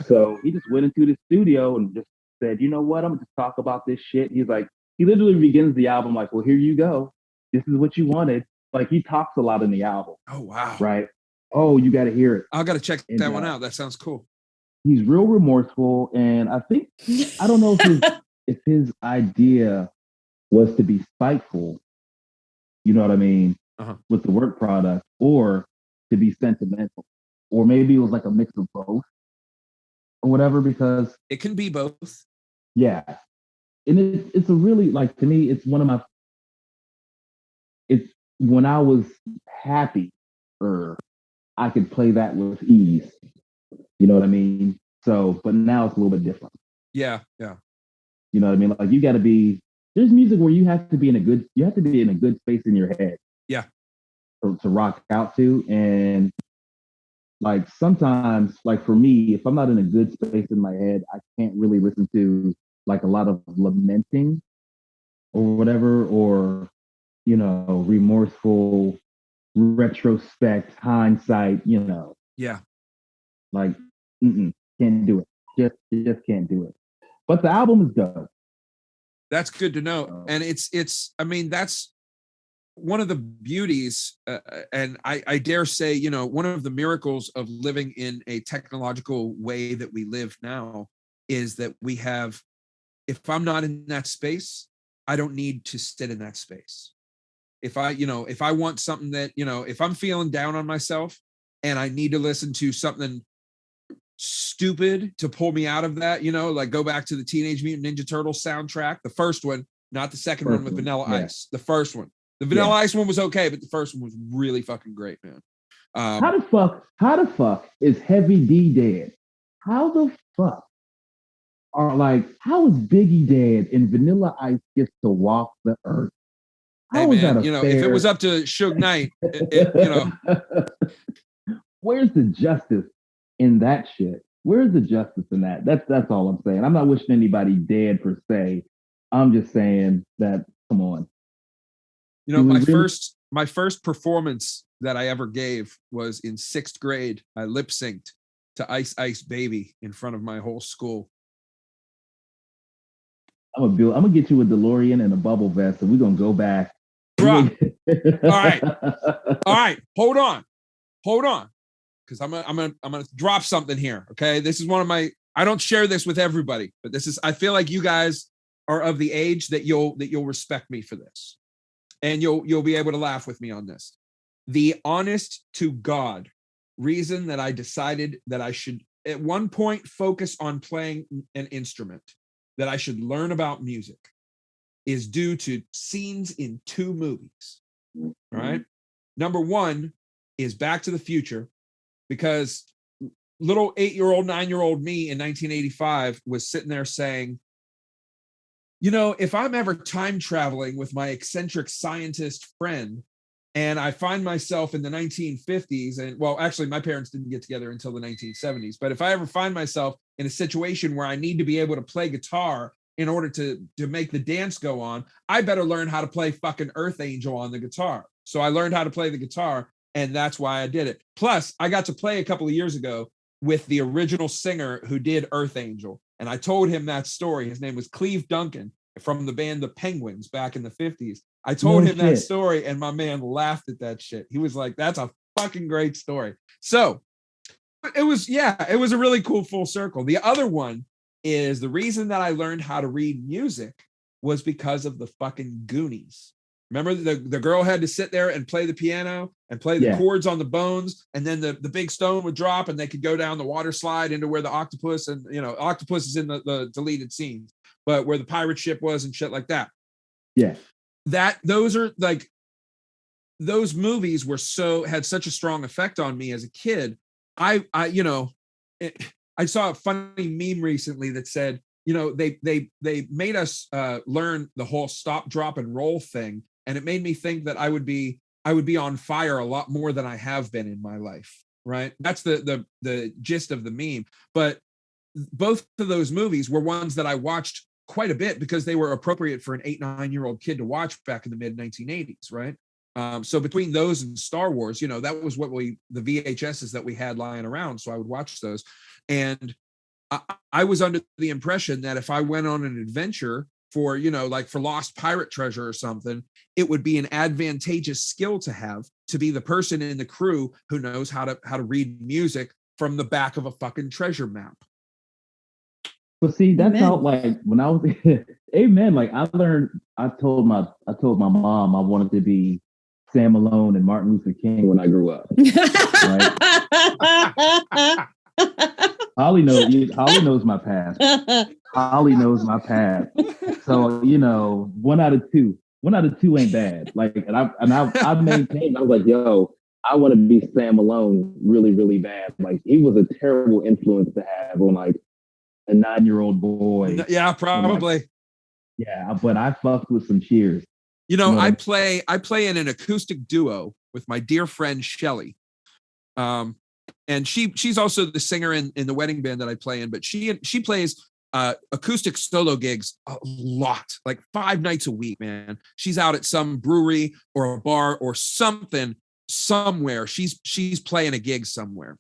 So he just went into the studio and just said, you know what? I'm gonna just talk about this shit. He's like, he literally begins the album like, well, here you go. This is what you wanted. Like he talks a lot in the album. Oh wow. Right. Oh, you got to hear it. I got to check And, that one out. That sounds cool. He's real remorseful, and I think I don't know if his idea was to be spiteful. You know what I mean? With the work product, or to be sentimental, or maybe it was like a mix of both, or whatever. Because it can be both. Yeah, and it's a really, like, to me, it's one of my. It's when I was happy, I could play that with ease. You know what I mean? So, but now it's a little bit different. Yeah, yeah. You know what I mean? Like you got to be. There's music where you have to be in a good space in your head. Yeah. To rock out to, and like sometimes, like for me, if I'm not in a good space in my head, I can't really listen to like a lot of lamenting or whatever, or remorseful retrospect, hindsight. Yeah. Like, can't do it. Just can't do it. But the album is dope. That's good to know. And it's, I mean, that's one of the beauties, and I dare say, one of the miracles of living in a technological way that we live now is that we have, if I'm not in that space, I don't need to sit in that space. If I want something that, if I'm feeling down on myself and I need to listen to something stupid to pull me out of that, like go back to the Teenage Mutant Ninja Turtles soundtrack, the first one, not the second one with Vanilla Ice, the first one. The Vanilla Ice one was okay, but the first one was really fucking great, man. How the fuck is Heavy D dead? How the fuck how is Biggie dead and Vanilla Ice gets to walk the earth? How is that if it was up to Suge Knight, where's the justice in that shit? Where's the justice in that? That's all I'm saying. I'm not wishing anybody dead per se. I'm just saying that, come on. My first performance that I ever gave was in 6th grade. I lip synced to Ice Ice Baby in front of my whole school. I'm gonna get you a DeLorean and a bubble vest, and we're gonna go back. Bro. All right. Hold on. Because I'm gonna drop something here. Okay. This is one of my, I don't share this with everybody, but I feel like you guys are of the age that you'll respect me for this. And you'll be able to laugh with me on this. The honest to God reason that I decided that I should at one point focus on playing an instrument, that I should learn about music, is due to scenes in 2 movies. All right. Number 1 is Back to the Future, because little 8-year-old, 9-year-old me in 1985 was sitting there saying, if I'm ever time traveling with my eccentric scientist friend and I find myself in the 1950s, and well, actually my parents didn't get together until the 1970s, but if I ever find myself in a situation where I need to be able to play guitar in order to make the dance go on, I better learn how to play fucking Earth Angel on the guitar. So I learned how to play the guitar, and that's why I did it. Plus, I got to play a couple of years ago with the original singer who did Earth Angel. And I told him that story. His name was Cleve Duncan from the band The Penguins back in the 50s. I told him that story, and my man laughed at that shit. He was like, that's a fucking great story. So it was a really cool full circle. The other one is the reason that I learned how to read music was because of the fucking Goonies. Remember, the girl had to sit there and play the piano and play the chords on the bones, and then the big stone would drop and they could go down the water slide into where the octopus, and octopus is in the deleted scenes, but where the pirate ship was and shit like that. Yeah. Those are like, those movies had such a strong effect on me as a kid. I saw a funny meme recently that said, they made us learn the whole stop, drop, and roll thing, and it made me think that I would be on fire a lot more than I have been in my life. Right? That's the gist of the meme. But both of those movies were ones that I watched quite a bit because they were appropriate for an 8-9-year-old kid to watch back in the mid 1980s, right? So between those and Star Wars, you know, that was what the VHSs that we had lying around. So I would watch those. And I was under the impression that if I went on an adventure for, you know, like for lost pirate treasure or something, it would be an advantageous skill to have, to be the person in the crew who knows how to read music from the back of a fucking treasure map. But see, that's Amen. how, like, when I was amen, like I told my mom I wanted to be Sam Malone and Martin Luther King when I grew up. Holly knows my past. Holly knows my past. So, you know, one out of two ain't bad. Like, and I maintained, I was like, yo, I want to be Sam Malone really, really bad. Like, he was a terrible influence to have on like a 9-year-old boy. Yeah, probably. Like, yeah, but I fucked with some Cheers. You know, I play in an acoustic duo with my dear friend Shelly. And she's also the singer in the wedding band that I play in, but she plays acoustic solo gigs a lot, like 5 nights a week, man. She's out at some brewery or a bar or something somewhere. She's playing a gig somewhere.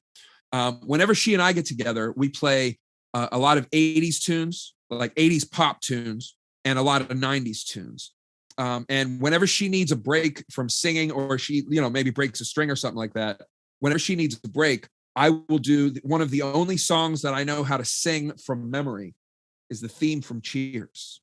Whenever she and I get together, we play a lot of 80s tunes, like 80s pop tunes, and a lot of 90s tunes. And whenever she needs a break from singing, or she, you know, maybe breaks a string or something like that, whenever she needs a break, I will do one of the only songs that I know how to sing from memory is the theme from Cheers.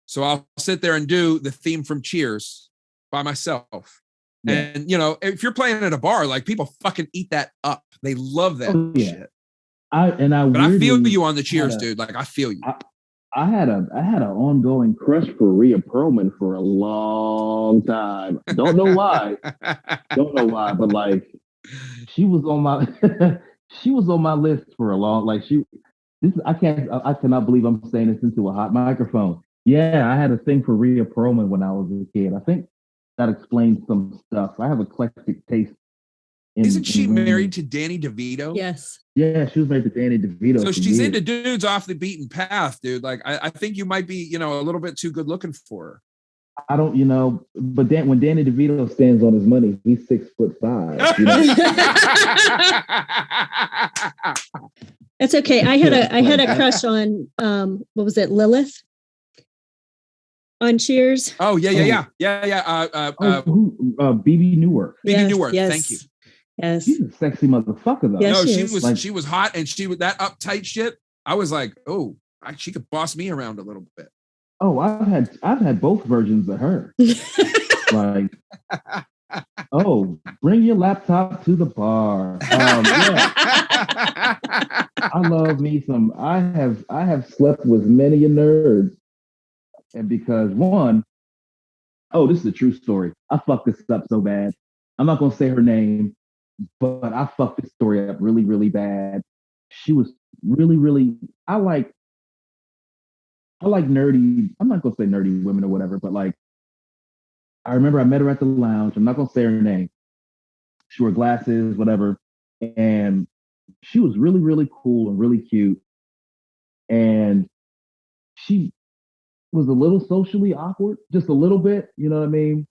So I'll sit there and do the theme from Cheers by myself. Yeah. And, you know, if you're playing at a bar, like people fucking eat that up. They love that shit. But I feel you on the Cheers, dude. Like I feel you. I had an ongoing crush for Rhea Perlman for a long time. Don't know why, but like she was on my list for a long. Like I cannot believe I'm saying this into a hot microphone. Yeah, I had a thing for Rhea Perlman when I was a kid. I think that explains some stuff. I have eclectic taste. Isn't she married to Danny DeVito? Yes. Yeah, she was married to Danny DeVito. So she's into dudes off the beaten path, dude. Like, I think you might be, you know, a little bit too good looking for her. I don't, you know, but when Danny DeVito stands on his money, he's 6'5". You know? It's okay. I had a crush on what was it, Lilith? On Cheers. Oh yeah. BB Newark. BB Newark. Yes. Thank you. Yes. She's a sexy motherfucker, though. Yes, no, she was hot, and she was that uptight shit. I was like, oh, she could boss me around a little bit. Oh, I've had both versions of her. Like, oh, bring your laptop to the bar. Yeah. I love me some. I have slept with many a nerd, and because one, this is a true story. I fucked this up so bad. I'm not gonna say her name, but I fucked this story up really, really bad. She was really, really. I like nerdy. I'm not gonna say nerdy women or whatever, but like, I remember I met her at the lounge. I'm not gonna say her name. She wore glasses, whatever, and she was really, really cool and really cute. And she was a little socially awkward, just a little bit. You know what I mean?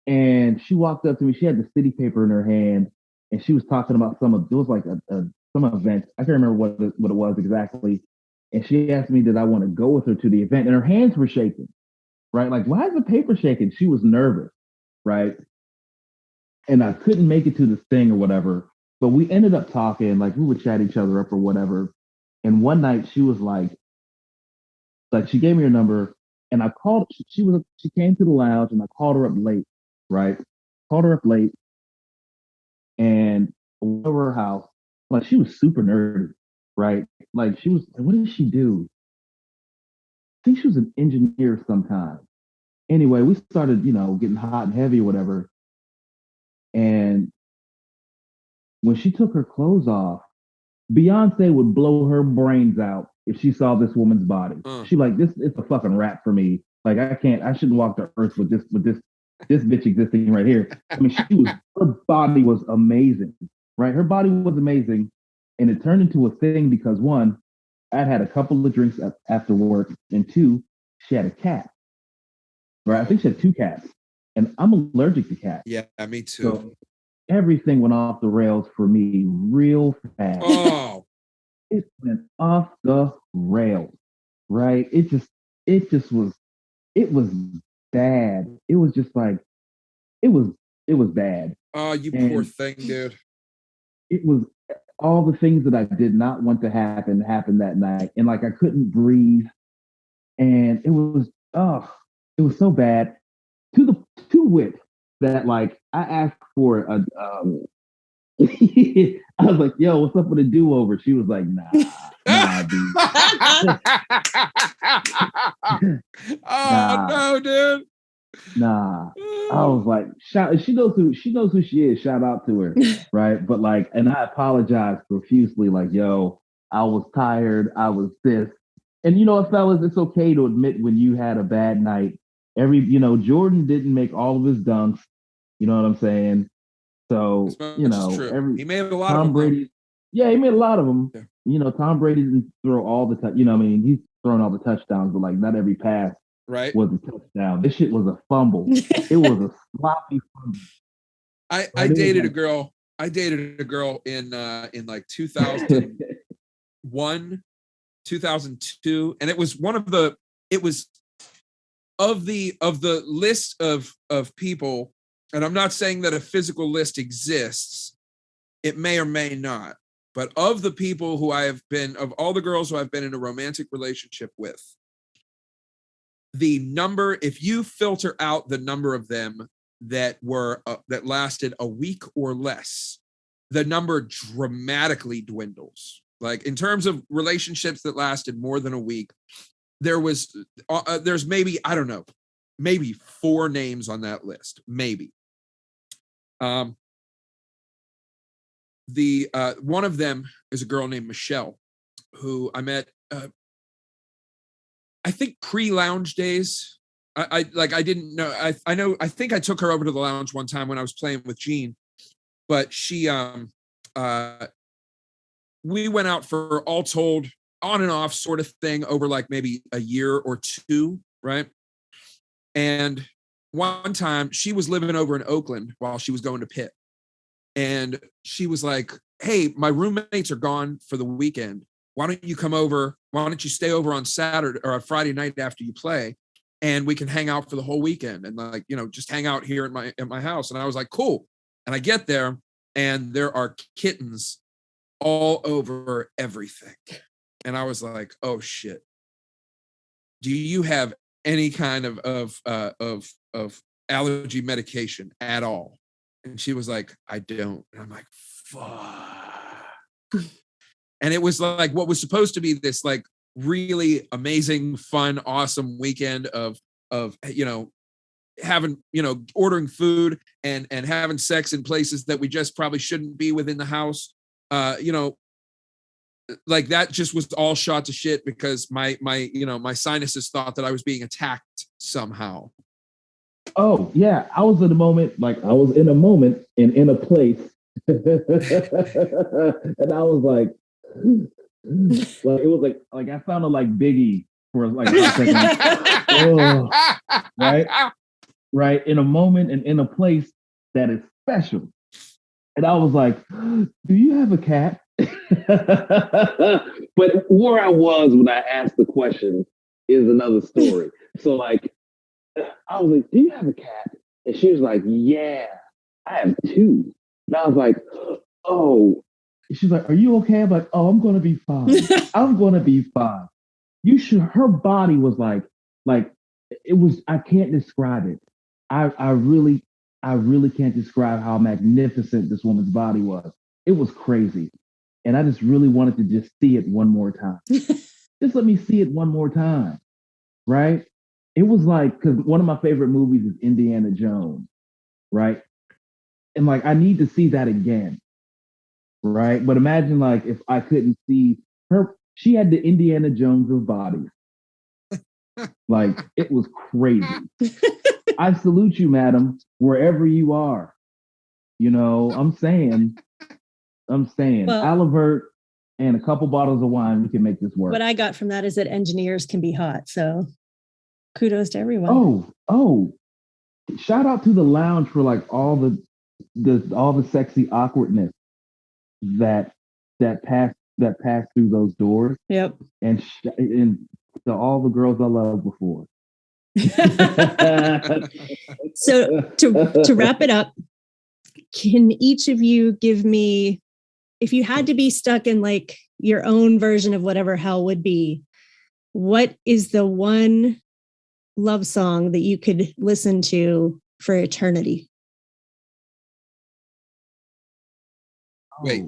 And she walked up to me. She had the city paper in her hand, and she was talking about some event. I can't remember what it was exactly. And she asked me, did I want to go with her to the event? And her hands were shaking, right? Like, why is the paper shaking? She was nervous, right? And I couldn't make it to this thing or whatever. But we ended up talking, like we would chat each other up or whatever. And one night she was like she gave me her number, and I called. She came to the lounge, and I called her up late. Right, called her up late, and went over her house. Like, she was super nerdy, right? Like, she was. What did she do? I think she was an engineer sometime. Anyway, we started, getting hot and heavy or whatever. And when she took her clothes off, Beyonce would blow her brains out if she saw this woman's body. She like, this. It's a fucking wrap for me. Like, I shouldn't walk the earth with this bitch existing right here. I mean, her body was amazing, right? Her body was amazing. And it turned into a thing because, one, I'd had a couple of drinks after work, and two, she had a cat. Right, I think she had two cats, and I'm allergic to cats. Yeah, me too. So everything went off the rails for me real fast. Oh, it went off the rails. Right, it just was bad. It was just like it was bad. oh, you And poor thing, dude. it was all the things that I did not want to happen happened that night, and like I couldn't breathe, and it was so bad to wit that like I asked for a I was like, yo, what's up with a do-over? She was like, nah, dude. Oh no, dude. Nah. I was like, she knows who she is. Shout out to her. Right. But like, and I apologized profusely, like, yo, I was tired. I was this. And you know what, fellas, it's okay to admit when you had a bad night. Jordan didn't make all of his dunks. You know what I'm saying? So, he made a lot Tom of them. Brady, yeah, he made a lot of them. Yeah. Tom Brady didn't throw all the touch. He's thrown all the touchdowns, but like not every pass was a touchdown. This shit was a fumble. It was a sloppy fumble. I dated a girl. I dated a girl in like 2001, 2002, and it was of the list of people. And I'm not saying that a physical list exists. It may or may not. But of the people of all the girls who I've been in a romantic relationship with, the number, if you filter out the number of them that lasted a week or less, the number dramatically dwindles. Like in terms of relationships that lasted more than a week, there's maybe, I don't know, maybe 4 names on that list, maybe. One of them is a girl named Michelle, who I met, I think pre-lounge days. I didn't know. I think I took her over to the lounge one time when I was playing with Gene, but she, we went out for all told on and off sort of thing over like maybe a year or 2, right? And one time she was living over in Oakland while she was going to Pitt. And she was like, hey, my roommates are gone for the weekend. Why don't you come over? Why don't you stay over on Saturday or a Friday night after you play? And we can hang out for the whole weekend and like, just hang out here at my house. And I was like, cool. And I get there and there are kittens all over everything. And I was like, oh shit. Do you have any kind of allergy medication at all? And she was like, I don't. And I'm like, fuck. And it was like what was supposed to be this like really amazing, fun, awesome weekend of having, ordering food and having sex in places that we just probably shouldn't be within the house. Like that just was all shot to shit because my sinuses thought that I was being attacked somehow. Oh yeah, I was in a moment and in a place, and I was like it was like I sounded like Biggie for like a second, right, in a moment and in a place that is special, and I was like, do you have a cat? But where I was when I asked the question is another story. So like, I was like, do you have a cat? And she was like, yeah, I have 2. And I was like, oh. She's like, are you okay? I'm like, oh, I'm going to be fine. I'm going to be fine. Her body was like it was, I can't describe it. I really can't describe how magnificent this woman's body was. It was crazy. And I just really wanted to just see it one more time. Just let me see it one more time. Right? It was like, because one of my favorite movies is Indiana Jones, right? And like, I need to see that again, right? But imagine like if I couldn't see her, she had the Indiana Jones of bodies. Like, it was crazy. I salute you, madam, wherever you are. I'm saying, Well, Alivert and a couple bottles of wine, we can make this work. What I got from that is that engineers can be hot. So kudos to everyone. Oh, shout out to the lounge for like all the sexy awkwardness that passed through those doors. Yep. And to all the girls I loved before. So to wrap it up, can each of you give me, if you had to be stuck in like your own version of whatever hell would be, what is the one love song that you could listen to for eternity? Wait,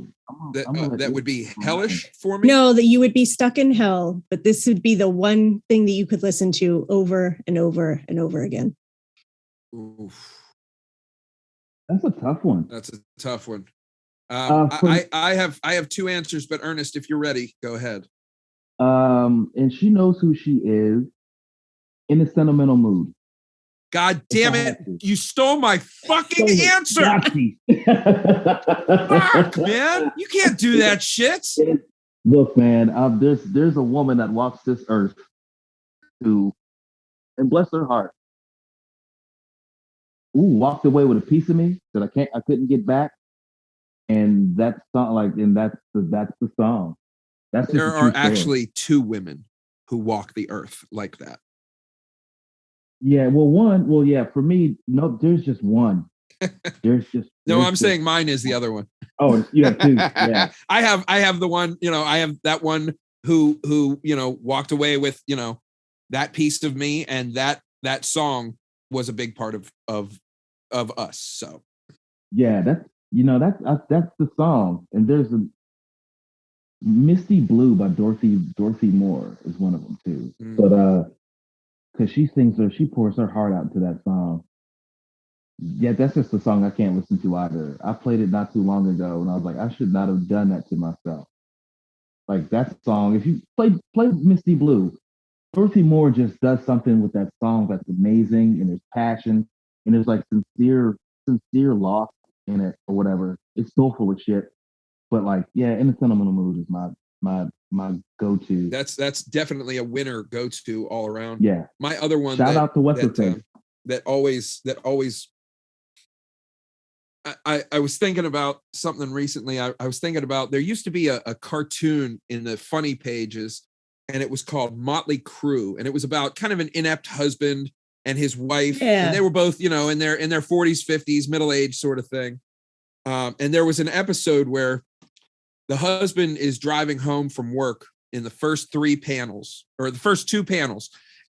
that would be hellish for me? No, that you would be stuck in hell, but this would be the one thing that you could listen to over and over and over again. Oof. That's a tough one. That's a tough one. I have two answers, but Ernest, if you're ready, go ahead. And she knows who she is in a sentimental mood. God damn it! You stole my fucking answer. Fuck, man! You can't do that shit. Look, man, there's a woman that walks this earth who, and bless her heart, walked away with a piece of me that I couldn't get back, and that's not like, and that's the song. There are actually two women who walk the earth like that. Yeah, for me, no, there's just one. I'm saying mine is the other one. Oh, you have two. Yeah. I have the one, I have that one who walked away with, that piece of me, and that song was a big part of us. So yeah, that's the song. And there's a Misty Blue by Dorothy Moore is one of them too. Mm. But because she pours her heart out into that song. Yeah, that's just a song I can't listen to either. I played it not too long ago, and I was like, I should not have done that to myself. Like that song, if you play Misty Blue, Dorothy Moore just does something with that song that's amazing, and there's passion, and there's like sincere loss in it or whatever. It's still full of shit, but like, yeah, In a Sentimental Mood is my go-to. That's definitely a winner go-to all around. Yeah. My other one, shout out to what's her face. That always I was thinking about something recently. I was thinking about, there used to be a cartoon in the funny pages, and it was called Motley Crue, and it was about kind of an inept husband and his wife, and they were both, in their 40s, 50s, middle-aged sort of thing. And there was an episode where the husband is driving home from work in the first two panels,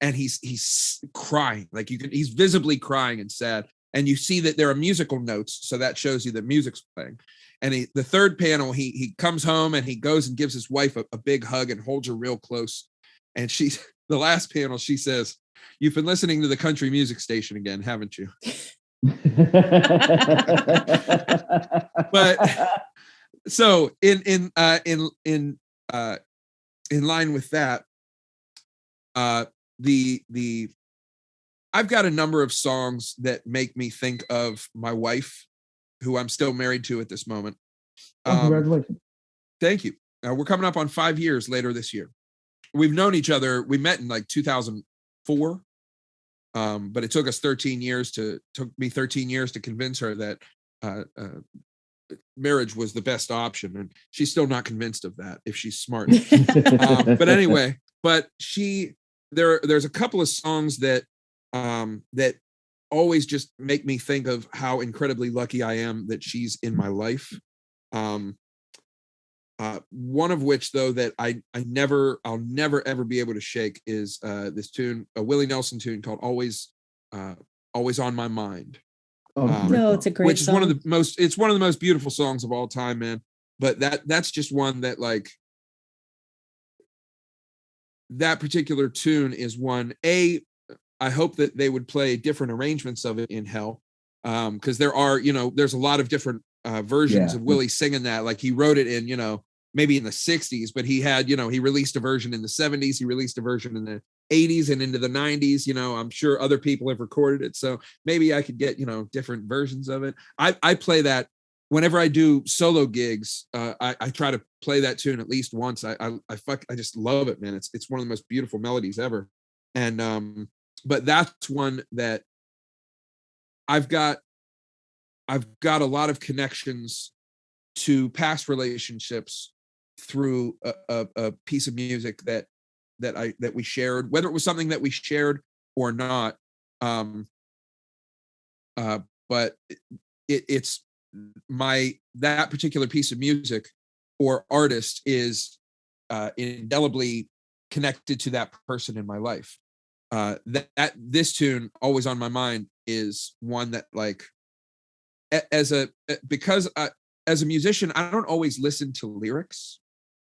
and he's crying, like he's visibly crying and sad. And you see that there are musical notes, so that shows you that music's playing. And the third panel, he comes home and he goes and gives his wife a big hug and holds her real close. And the last panel, she says, "You've been listening to the country music station again, haven't you?" But so in line with that, I've got a number of songs that make me think of my wife, who I'm still married to at this moment. Congratulations. Thank you. We're coming up on 5 years later this year. We've known each other. We met in like 2004. But it took me 13 years to convince her that marriage was the best option. And she's still not convinced of that if she's smart. But anyway, there's a couple of songs that always just make me think of how incredibly lucky I am that she's in my life. One of which, though, that I'll never ever be able to shake is this tune, a Willie Nelson tune called "Always on My Mind." It's a great song. One of the most. It's one of the most beautiful songs of all time, man. But that's just one that, like, that particular tune is one. I hope that they would play different arrangements of it in hell, because there's a lot of different versions of Willie singing that. Like, he wrote it in, maybe in the 60s, but he had, he released a version in the 70s, he released a version in the 80s and into the 90s. I'm sure other people have recorded it, so maybe I could get, different versions of it. I play that whenever I do solo gigs, I try to play that tune at least once. I just love it, man. It's one of the most beautiful melodies ever. And but that's one that I've got a lot of connections to past relationships through a piece of music that we shared, whether it was something that we shared or not. But it's that particular piece of music or artist is indelibly connected to that person in my life. That this tune, Always on My Mind, is one that, like, as a musician, I don't always listen to lyrics.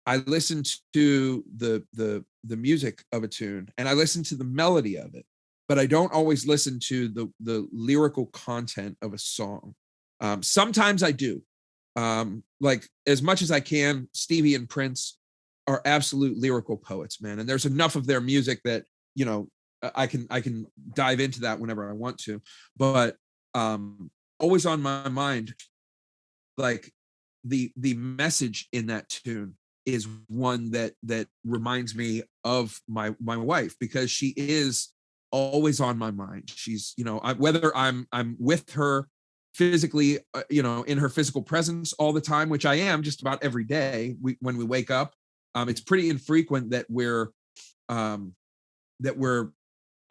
I listen to the music of a tune, and I listen to the melody of it, but I don't always listen to the lyrical content of a song. Sometimes I do. Like, as much as I can, Stevie and Prince are absolute lyrical poets, man. And there's enough of their music that, you know, I can dive into that whenever I want to. But Always on My Mind, like, the message in that tune is one that reminds me of my wife, because she is always on my mind. She's, you know, whether I'm with her physically, you know, in her physical presence all the time, which I am just about every day. When we wake up, it's pretty infrequent that we're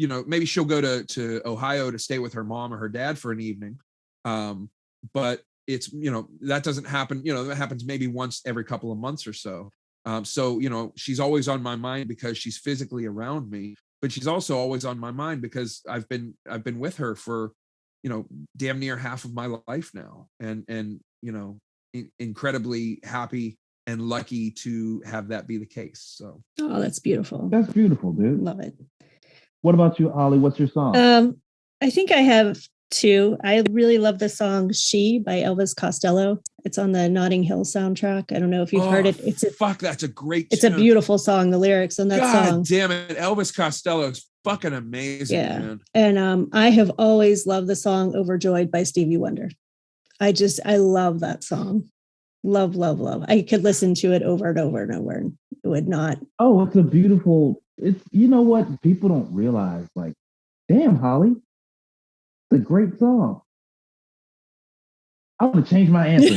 you know, maybe she'll go to Ohio to stay with her mom or her dad for an evening, but it's, you know, that doesn't happen. You know, that happens maybe once every couple of months or so. So, you know, she's always on my mind because she's physically around me, but she's also always on my mind because I've been with her for, you know, damn near half of my life now, and you know, incredibly happy and lucky to have that be the case. So, oh, that's beautiful. That's beautiful, dude. Love it. What about you, Ollie? What's your song? I think I have two. I really love the song "She" by Elvis Costello. It's on the Notting Hill soundtrack. I don't know if you've heard it. That's a great It's tune. A beautiful song. The lyrics on that song. God damn it. Elvis Costello is fucking amazing, yeah. man. And I have always loved the song "Overjoyed" by Stevie Wonder. I love that song. Love, love, love. I could listen to it over and over and over, and it would not. Oh, it's a beautiful, you know what? People don't realize, like, damn, Holly, it's a great song. I'm going to change my answer.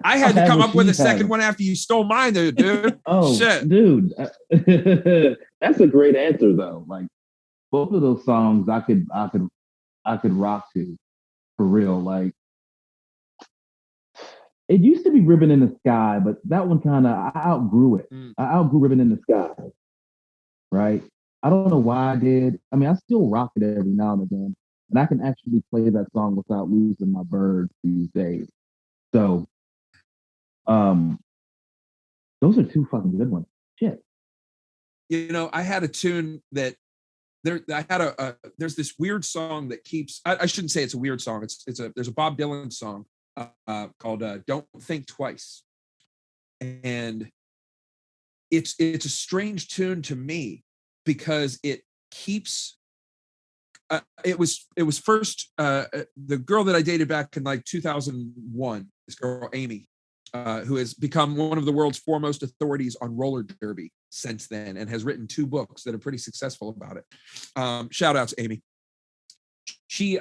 I had to come up with a second one after you stole mine, dude. Oh, shit. Dude. That's a great answer, though. Like, both of those songs I could rock to, for real. Like, it used to be Ribbon in the Sky, but that one kind of, I outgrew it. I outgrew Ribbon in the Sky, right? I don't know why I did. I mean, I still rock it every now and again, and I can actually play that song without losing my bird these days. So, those are two fucking good ones. Shit. You know, I had a tune that there's this weird song that keeps, I shouldn't say it's a weird song. There's a Bob Dylan song called Don't Think Twice. And it's a strange tune to me because it keeps, it was first, the girl that I dated back in like 2001, this girl, Amy, who has become one of the world's foremost authorities on roller derby since then, and has written 2 books that are pretty successful about it. Shout out to Amy. She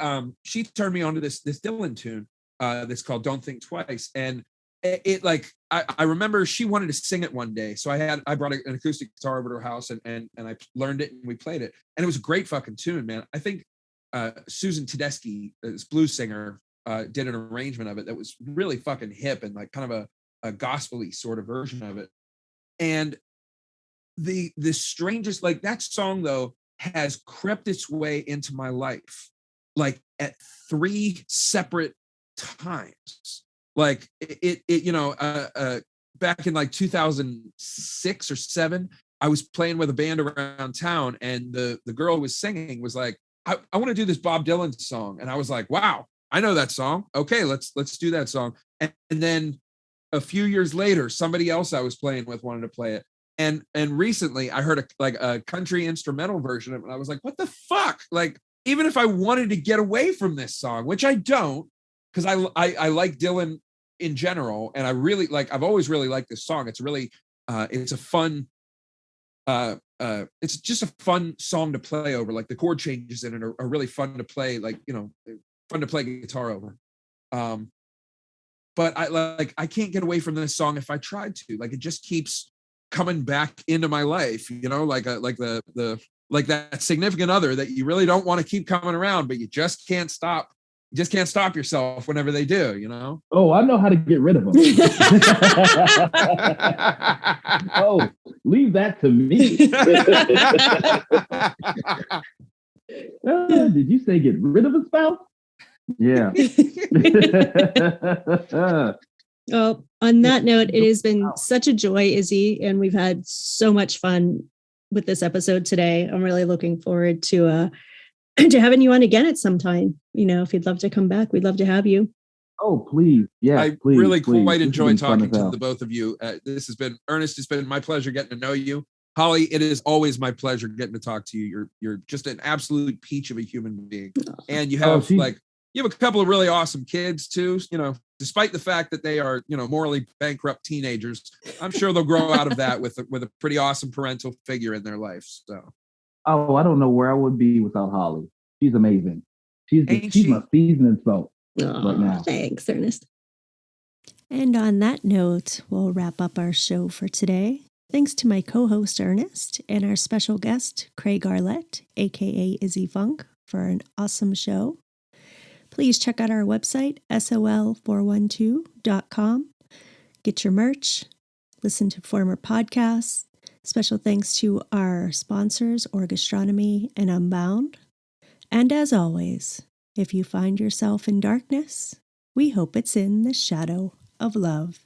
turned me on to this Dylan tune that's called Don't Think Twice. And it like, I remember she wanted to sing it one day. So I brought an acoustic guitar over to her house and I learned it and we played it. And it was a great fucking tune, man. I think Susan Tedeschi, this blues singer, did an arrangement of it that was really fucking hip and like kind of a gospel-y sort of version of it. And the strangest, like, that song though has crept its way into my life like at 3 separate times. Like it you know, back in like 2006 or 7, I was playing with a band around town, and the girl who was singing was like, I want to do this Bob Dylan song. And I was like, wow, I know that song. Okay, let's do that song. And then a few years later, somebody else I was playing with wanted to play it. And recently I heard a country instrumental version of it. And I was like, what the fuck? Like, even if I wanted to get away from this song, which I don't, because I like Dylan in general, and I really I've always really liked this song. It's really it's a fun it's just a fun song to play over. Like the chord changes in it are really fun to play, fun to play guitar over. But I can't get away from this song if I tried to. Like it just keeps coming back into my life, like that significant other that you really don't want to keep coming around, but you just can't stop. You just can't stop yourself whenever they do, Oh, I know how to get rid of them. Oh, leave that to me. Did you say get rid of a spouse? Yeah. Well, on that note, it has been such a joy, Izzy, and we've had so much fun with this episode today. I'm really looking forward to having you on again at some time. If you'd love to come back, we'd love to have you. Oh, please. Yeah, please. Really please. Quite enjoyed talking to the both of you. This has been, Ernest, it's been my pleasure getting to know you. Holly, it is always my pleasure getting to talk to you. You're just an absolute peach of a human being. And you have you have a couple of really awesome kids too, despite the fact that they are, morally bankrupt teenagers. I'm sure they'll grow out of that with a pretty awesome parental figure in their life. So. Oh, I don't know where I would be without Holly. She's amazing. She's my seasoning salt right now. Thanks, Ernest. And on that note, we'll wrap up our show for today. Thanks to my co-host Ernest and our special guest Craig Arlet, aka Izzy Funk, for an awesome show. Please check out our website, sol412.com. Get your merch, listen to former podcasts. Special thanks to our sponsors, Orgastronomy and Unbound. And as always, if you find yourself in darkness, we hope it's in the shadow of love.